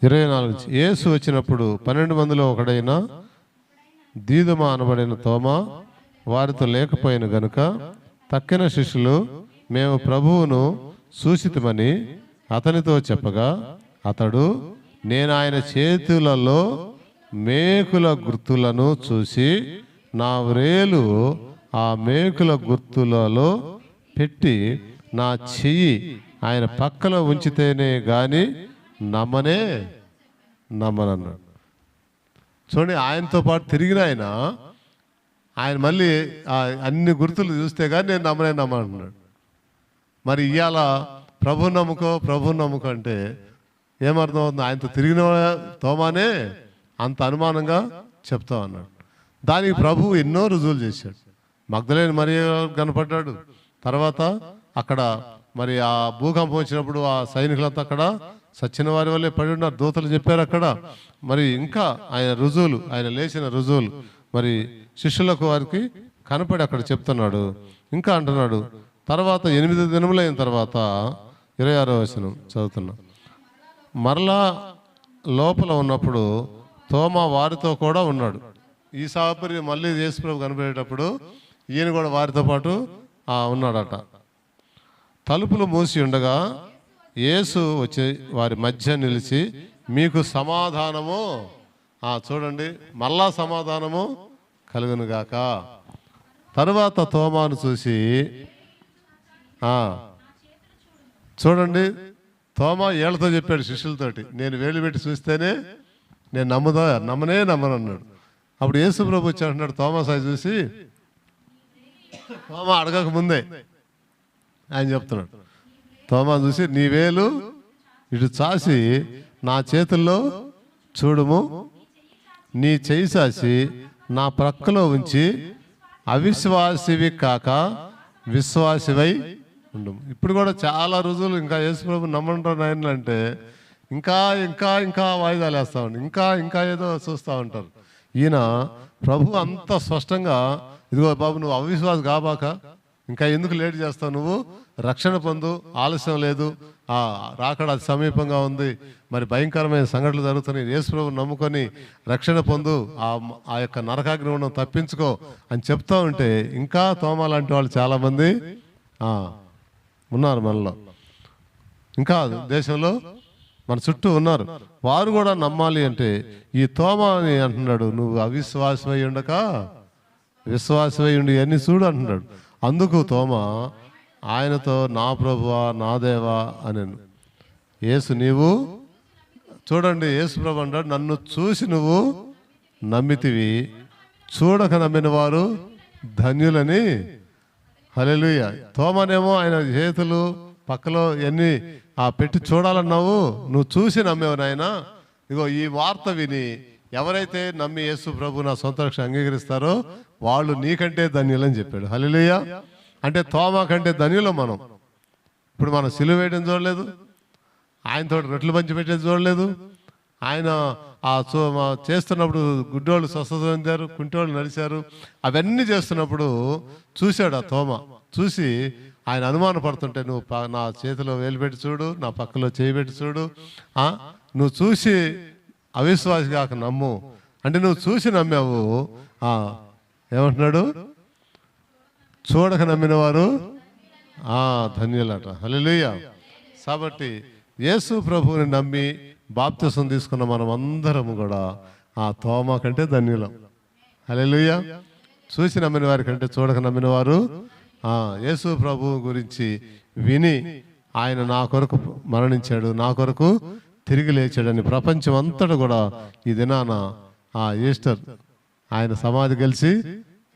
24. యేసు వచ్చినప్పుడు 12 మందిలో ఒకడైన దీదుమ అనబడిన తోమా వారితో లేకపోయిన గనుక తక్కిన శిష్యులు మేము ప్రభువును చూసితిమని అతనితో చెప్పగా అతడు నేను ఆయన చేతులలో మేకుల గుర్తులను చూసి నా వ్రేలు ఆ మేకుల గుర్తులలో పెట్టి నా చెయ్యి ఆయన పక్కలో ఉంచితేనే గాని నమ్మనన్నాడు. చూడండి, ఆయనతో పాటు తిరిగిన ఆయన మళ్ళీ అన్ని గుర్తులు చూస్తే కానీ నేను నమ్మనన్నాడు. మరి ఇవాళ ప్రభు నమ్ముకో అంటే ఏమర్థం అవుతుంది? ఆయనతో తిరిగిన తోమానే అంత అనుమానంగా చెప్తా అన్నాడు. దానికి ప్రభు ఎన్నో రుజువులు చేశాడు. మగ్దలేని మరియ కనపడ్డాడు. తర్వాత అక్కడ మరి ఆ భూకంపం వచ్చినప్పుడు ఆ సైనికులంతా అక్కడ సచ్చిన వారి వల్లే పడి ఉన్నారు. దూతలు చెప్పారు అక్కడ. మరి ఇంకా ఆయన రుజువులు, ఆయన లేచిన రుజువులు మరి శిష్యులకు వారికి కనపడి అక్కడ చెప్తున్నాడు. ఇంకా అంటున్నాడు, తర్వాత 8 దినములైన తర్వాత 26వ వచనం చదువుతున్నాం. మరలా లోపల ఉన్నప్పుడు తోమా వారితో కూడా ఉన్నాడు. ఈ సాపరి మళ్ళీ యేసుప్రభు కనపడేటప్పుడు ఈయన కూడా వారితో పాటు ఉన్నాడట. తలుపులు మూసి ఉండగా యేసు వచ్చి వారి మధ్య నిలిచి మీకు సమాధానము, చూడండి, మళ్ళా సమాధానము కలుగునుగాక. తరువాత తోమాను చూసి చూడండి, తోమా ఏళ్లతో చెప్పాడు శిష్యులతోటి, నేను వేలు పెట్టి చూస్తేనే నేను నమ్మనన్నాడు. అప్పుడు యేసు ప్రభు వచ్చి అంటున్నాడు తోమా సాయి చూసి, తోమా అడగక ముందే ఆయన చెప్తున్నాడు, తోమా చూసి నీ వేలు ఇటు చాసి నా చేతుల్లో చూడుము, నీ చేయి చాసి నా ప్రక్కలో ఉంచి అవిశ్వాసివి కాక విశ్వాసివై ఉండు. ఇప్పుడు కూడా చాలా రుజువులు ఇంకా యేసుప్రభు నమ్మంటారు నాయనలు అంటే ఇంకా ఇంకా ఇంకా వాయిదాలు వేస్తూ ఉంటారు, ఇంకా ఇంకా ఏదో చూస్తూ ఉంటారు. ఈయన ప్రభు అంత స్పష్టంగా, ఇదిగో బాబు నువ్వు అవిశ్వాసం కాబాక, ఇంకా ఎందుకు లేట్ చేస్తావు, నువ్వు రక్షణ పొందు, ఆలస్యం లేదు, రాకడ అతి సమీపంగా ఉంది, మరి భయంకరమైన సంఘటనలు జరుగుతున్నాయి, యేసుప్రభుని నమ్ముకొని రక్షణ పొందు, ఆ యొక్క నరకాగ్ని ఉండడం తప్పించుకో అని చెప్తా ఉంటే ఇంకా తోమా లాంటి వాళ్ళు చాలామంది ఉన్నారు మనలో, ఇంకా దేశంలో మన చుట్టూ ఉన్నారు. వారు కూడా నమ్మాలి అంటే ఈ తోమా అని అంటున్నాడు, నువ్వు అవిశ్వాసమై ఉండక విశ్వాసమై ఉండి అన్ని చూడు అంటున్నాడు. అందుకు తోమా ఆయనతో నా ప్రభువా నా దేవా అని. యేసు నీవు చూడండి, యేసు ప్రభు అంటాడు, నన్ను చూసి నువ్వు నమ్మితివి, చూడక నమ్మిన వారు ధన్యులని. హల్లెలూయా. తోమానేమో ఆయన చేతులు పక్కలో ఎన్ని పెట్టి చూడాలన్నావు, నువ్వు చూసి నమ్మేవు నాయన. ఇగో ఈ వార్త విని ఎవరైతే నమ్మి యేసు ప్రభు నా సొంత రక్షణ అంగీకరిస్తారో వాళ్ళు నీకంటే ధన్యులని చెప్పాడు. హల్లెలూయా. అంటే తోమా కంటే ధన్యులం మనం. ఇప్పుడు మనం సిలువ వేయడం చూడలేదు, ఆయనతో రెట్లు పంచి పెట్టేది చూడలేదు, ఆయన చేస్తున్నప్పుడు గుడ్డోళ్ళు స్వస్థత పొందారు, కుంటోళ్ళు నడిచారు. అవన్నీ చేస్తున్నప్పుడు చూశాడు ఆ తోమ. చూసి ఆయన అనుమాన పడుతుంటే, నువ్వు నా చేతిలో వేలు పెట్టి చూడు, నా పక్కలో చేయి పెట్టి చూడు, నువ్వు చూసి అవిశ్వాసి కాక నమ్ము అంటే నువ్వు చూసి నమ్మావు. ఏమంటున్నాడు? చూడక నమ్మిన వారు ధన్యులట. హల్లెలూయా. కాబట్టి యేసు ప్రభువుని నమ్మి బాప్తిసం తీసుకున్న మనం అందరం కూడా ఆ తోమ కంటే ధన్యులం. హల్లెలూయా. చూసి నమ్మిన వారి కంటే చూడక నమ్మిన వారు. యేసు ప్రభు గురించి విని ఆయన నా కొరకు మరణించాడు, నా కొరకు తిరిగి లేచాడని ప్రపంచం అంతటా కూడా ఈ దినాన ఈస్టర్ ఆయన సమాధి కలిసి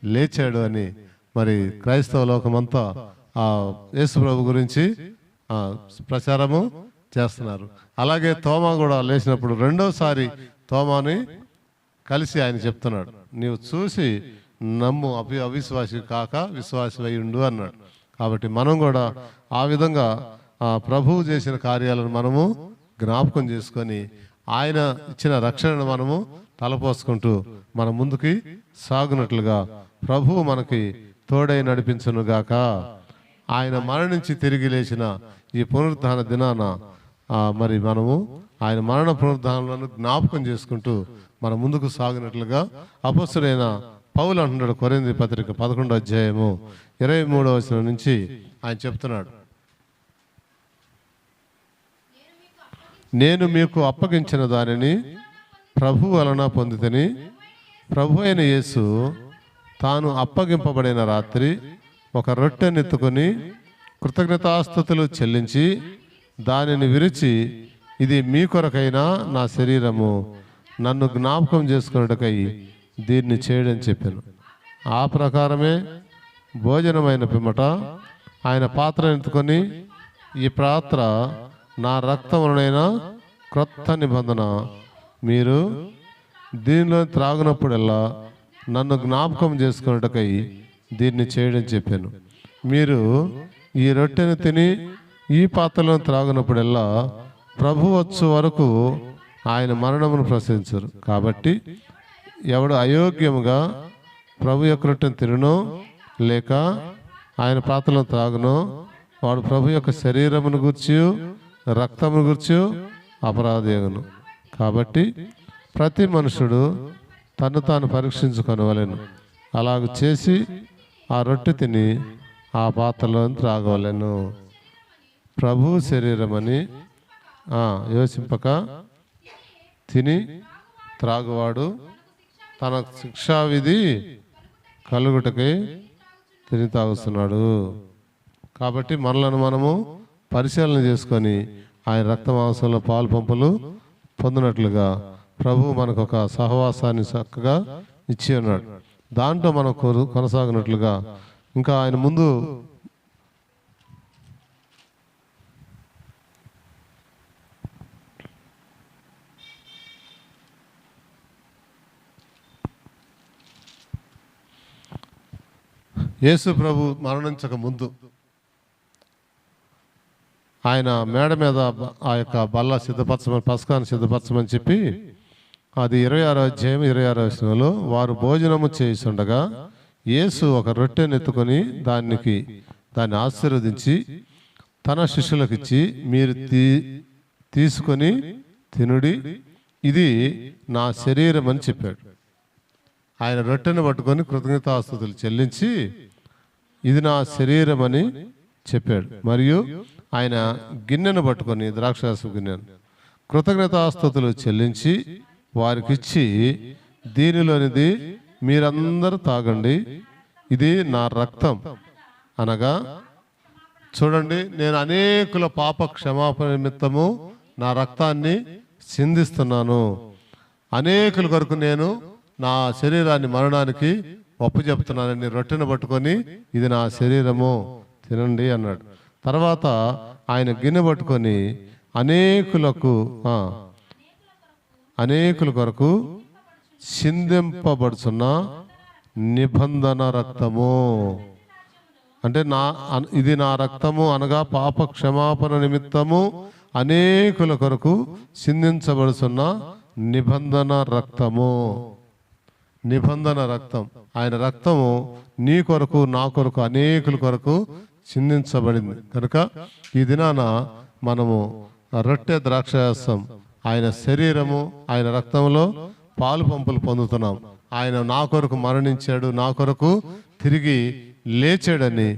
లేచాడు అని మరి క్రైస్తవ లోకమంతా యేసు ప్రభు గురించి ప్రచారము చేస్తున్నారు. అలాగే తోమా కూడా లేచినప్పుడు రెండోసారి తోమాని కలిసి ఆయన చెప్తున్నాడు, నీవు చూసి నమ్ము, అవిశ్వాసి కాక విశ్వాసి అయి ఉండు అన్నాడు. కాబట్టి మనం కూడా ఆ విధంగా ప్రభువు చేసిన కార్యాలను మనము జ్ఞాపకం చేసుకొని ఆయన ఇచ్చిన రక్షణను మనము తలపోసుకుంటూ మన ముందుకి సాగునట్లుగా ప్రభువు మనకి తోడై నడిపించునుగాక. ఆయన మరణించి తిరిగి లేచిన ఈ పునరుద్ధాన దినాన మరి మనము ఆయన మరణ పునరుద్ధానాలను జ్ఞాపకం చేసుకుంటూ మన ముందుకు సాగినట్లుగా అపొస్తలుడైన పౌలు అంటున్నాడు. కొరింథీ పత్రిక 11వ అధ్యాయము 23వ వచనం నుంచి ఆయన చెప్తున్నాడు, నేను మీకు అప్పగించిన దానిని ప్రభు వలన పొందితిని. ప్రభు అయిన యేసు తాను అప్పగింపబడిన రాత్రి ఒక రొట్టెనెత్తుకొని కృతజ్ఞతాస్తుతులు చెల్లించి దానిని విరిచి, ఇది మీ కొరకైనా నా శరీరము, నన్ను జ్ఞాపకం చేసుకున్నట్టుకై దీన్ని చేయడని చెప్పాను. ఆ ప్రకారమే భోజనమైన పిమ్మట ఆయన పాత్ర ఎత్తుకొని, ఈ పాత్ర నా రక్తమునైనా క్రొత్త నిబంధన, మీరు దీనిలో త్రాగునప్పుడల్లా నన్ను జ్ఞాపకం చేసుకున్నట్టుకై దీన్ని చేయడం చెప్పాను. మీరు ఈ రొట్టెను తిని ఈ పాత్రలో త్రాగునప్పుడల్లా ప్రభు వచ్చు వరకు ఆయన మరణమును ప్రశ్నించరు. కాబట్టి ఎవడు అయోగ్యముగా ప్రభు యొక్క రొట్టెను తిననో లేక ఆయన పాత్రలో త్రాగునో వాడు ప్రభు యొక్క శరీరమును గూర్చి రక్తమును గూర్చి అపరాధేయును. కాబట్టి ప్రతి మనుషుడు తను తాను పరీక్షించుకొనవలెను. అలాగ చేసి ఆ రొట్టె తిని ఆ పాత్రలో త్రాగవలెను. ప్రభు శరీరమని యోచింపక తిని త్రాగువాడు తన శిక్షావిధి కలుగుటకై తిని తాగుతున్నాడు. కాబట్టి మనలను మనము పరిశీలన చేసుకొని ఆయన రక్త మాంసంలో పాలు పంపులు పొందినట్లుగా ప్రభు మనకు ఒక సహవాసాన్ని చక్కగా ఇచ్చి ఉన్నాడు. దాంట్లో మనం కొనసాగినట్లుగా ఇంకా ఆయన ముందు యేసు ప్రభు మరణించక ముందు ఆయన మేడ మీద ఆ యొక్క బల్ల సిద్ధపరచమని, పస్కాన్ని సిద్ధపరచమని చెప్పి, అది 26వ అధ్యాయం 26వ వచనంలో, వారు భోజనము చేస్తుండగా యేసు ఒక రొట్టెనెత్తుకొని దాన్ని ఆశీర్వదించి తన శిష్యులకు ఇచ్చి, మీరు తీసుకొని తినుడి, ఇది నా శరీరం అని చెప్పాడు. ఆయన రొట్టెను పట్టుకొని కృతజ్ఞతాస్తుతులు చెల్లించి, ఇది నా శరీరం అని చెప్పాడు. మరియు ఆయన గిన్నెను పట్టుకొని, ద్రాక్షారస గిన్నెను, కృతజ్ఞతాస్తుతులు చెల్లించి వారికిచ్చి, దీనిలోనిది మీరందరూ తాగండి, ఇది నా రక్తం. అనగా చూడండి, నేను అనేకుల పాప క్షమాపణ నిమిత్తము నా రక్తాన్ని సిందిస్తున్నాను. అనేకుల కొరకు నేను నా శరీరాన్ని మరణానికి ఒప్పు చెప్తున్నానని రొట్టెను పట్టుకొని, ఇది నా శరీరము, తినండి అన్నాడు. తర్వాత ఆయన గిన్నె పట్టుకొని అనేకుల కొరకు చిందింపబడుచున్న నిబంధన రక్తము, అంటే ఇది నా రక్తము అనగా పాప క్షమాపణ నిమిత్తము అనేకుల కొరకు చిందించబడుచున్న నిబంధన రక్తము. నిబంధన రక్తం. ఆయన రక్తము నీ కొరకు నా కొరకు అనేకుల కొరకు చిందించబడింది కనుక ఈ దినాన మనము రొట్టె ద్రాక్షారసం ఆయన శరీరము ఆయన రక్తంలో పాలు పంపులు పొందుతున్నాం. ఆయన నా కొరకు మరణించాడు, నా కొరకు తిరిగి లేచాడని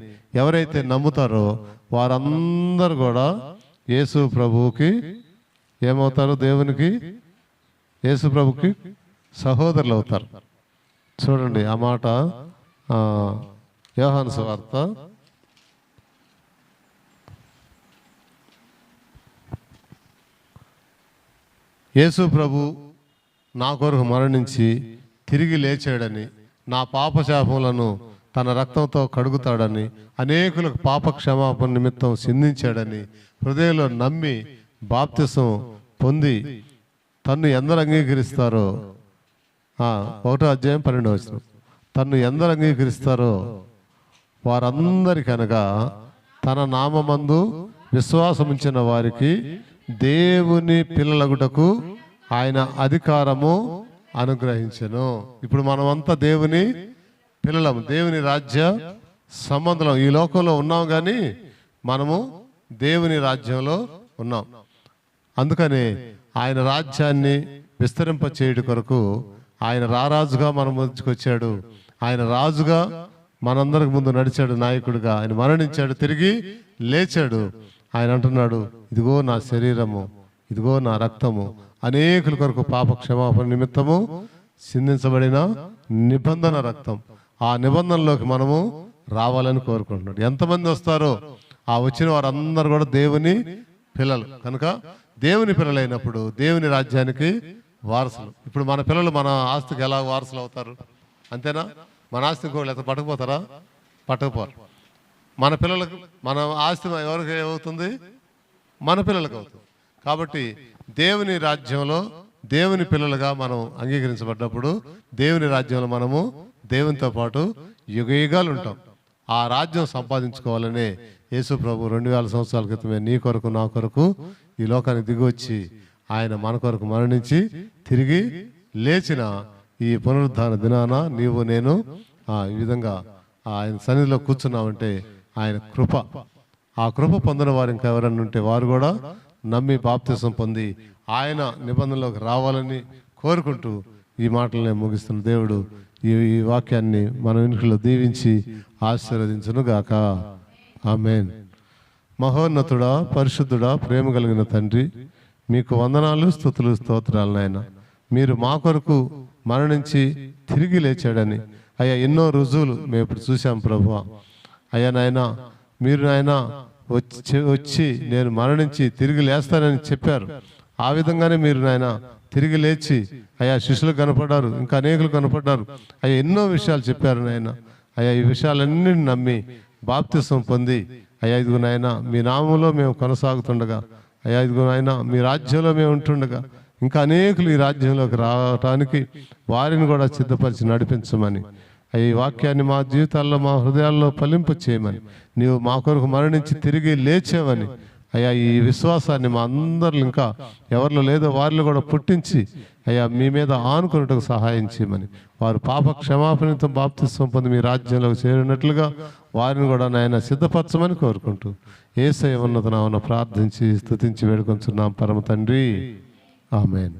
ఎవరైతే నమ్ముతారో వారందరూ కూడా యేసు ప్రభువుకి ఏమవుతారు? దేవునికి, యేసు ప్రభుకి సహోదరులు అవుతారు. చూడండి ఆ మాట యోహాను సువార్త 'యేసు ప్రభు నా కొరకు మరణించి తిరిగి లేచాడని, నా పాపశాపములను తన రక్తంతో కడుగుతాడని, అనేకులకు పాప క్షమాపణ నిమిత్తం సిందించాడని హృదయంలో నమ్మి బాప్తిసం పొంది తన్ను ఎందరు అంగీకరిస్తారో 1వ అధ్యాయం 12వ వచనం, తన్ను ఎందరు అంగీకరిస్తారో వారందరికనగా తన నామమందు విశ్వాసముంచిన వారికి దేవుని పిల్లలగుటకు ఆయన అధికారము అనుగ్రహించెను. ఇప్పుడు మనమంతా దేవుని పిల్లలం, దేవుని రాజ్య సంబంధం. ఈ లోకంలో ఉన్నాం కానీ మనము దేవుని రాజ్యంలో ఉన్నాం. అందుకని ఆయన రాజ్యాన్ని విస్తరింప చేయడం కొరకు ఆయన రారాజుగా మన ముందుకు వచ్చాడు. ఆయన రాజుగా మనందరికి ముందు నడిచాడు, నాయకుడిగా. ఆయన మరణించాడు, తిరిగి లేచాడు. ఆయన అంటున్నాడు, ఇదిగో నా శరీరము, ఇదిగో నా రక్తము, అనేకుల కొరకు పాప క్షమాపణ నిమిత్తము సిందించబడిన నిబంధన రక్తం. ఆ నిబంధనలోకి మనము రావాలని కోరుకుంటున్నాడు. ఎంతమంది వస్తారో ఆ వచ్చిన వారందరూ కూడా దేవుని పిల్లలు కనుక దేవుని పిల్లలైనప్పుడు దేవుని రాజ్యానికి వారసులు. ఇప్పుడు మన పిల్లలు మన ఆస్తికి ఎలా వారసులు అవుతారు? అంతేనా? మన ఆస్తికి వాళ్ళు ఎంత పట్టుకుపోతారా? పట్టుకుపోరు. మన పిల్లలకు మన ఆస్తి ఎవరికి అవుతుంది? మన పిల్లలకు అవుతుంది. కాబట్టి దేవుని రాజ్యంలో దేవుని పిల్లలుగా మనం అంగీకరించబడ్డప్పుడు దేవుని రాజ్యంలో మనము దేవునితో పాటు యుగయుగాలు ఉంటాం. ఆ రాజ్యం సంపాదించుకోవాలనే యేసు ప్రభు 2000 సంవత్సరాల క్రితమే నీ కొరకు నా కొరకు ఈ లోకానికి దిగొచ్చి ఆయన మన కొరకు మరణించి తిరిగి లేచిన ఈ పునరుద్ధాన దినాన నీవు నేను ఈ విధంగా ఆయన సన్నిధిలో కూర్చున్నామంటే ఆయన కృప. ఆ కృప పొందిన వారు ఇంకా ఎవరన్నా ఉంటే వారు కూడా నమ్మి బాప్తిసం పొంది ఆయన నిబంధనలోకి రావాలని కోరుకుంటూ ఈ మాటలు నేను ముగిస్తున్న దేవుడు ఈ వాక్యాన్ని మన వెనుకలో దీవించి ఆశీర్వదించును గాక. ఆమేన్. మహోన్నతుడా, పరిశుద్ధుడా, ప్రేమ కలిగిన తండ్రి, మీకు వందనాలు, స్తుతులు, స్తోత్రాలు నాయన. మీరు మా కొరకు మరణించి తిరిగి లేచాడని అయ్యా ఎన్నో రుజువులు మేము ఇప్పుడు చూసాం ప్రభువా. అయ్యా నాయన, మీరు నాయన వచ్చి నేను మరణించి తిరిగి లేస్తానని చెప్పారు. ఆ విధంగానే మీరు నాయన తిరిగి లేచి అయ్యా శిష్యులు కనపడ్డారు, ఇంకా అనేకులు కనపడ్డారు. అయ్యా ఎన్నో విషయాలు చెప్పారు నాయన. అయ్యా ఈ విషయాలన్నీ నమ్మి బాప్తిసం పొంది అయ్యా ఇదిగో నాయన మీ నామంలో మేము కొనసాగుతుండగా, అయ్యా ఇదిగో నాయన మీ రాజ్యంలో మేము ఉంటుండగా ఇంకా అనేకులు ఈ రాజ్యంలోకి రావటానికి వారిని కూడా సిద్ధపరిచి నడిపించమని, ఈ వాక్యాన్ని మా జీవితాల్లో మా హృదయాల్లో ఫలింపు చేయమని, నీవు మా కొరకు మరణించి తిరిగి లేచావని అయ్యా ఈ విశ్వాసాన్ని మా అందరిలో ఇంకా ఎవరిలో లేదో వారిలో కూడా పుట్టించి అయ్యా మీ మీద ఆనుకున్నట్టుకు సహాయం చేయమని, వారు పాప క్షమాపణతో బాప్తిసం పొంది మీ రాజ్యంలోకి చేరినట్లుగా వారిని కూడా నాయన సిద్ధపరచమని కోరుకుంటూ యేసయ్య ఉన్నత నామమున ప్రార్థించి స్తుతించి వేడుకొంచున్నాం పరమ తండ్రి. ఆమేన్.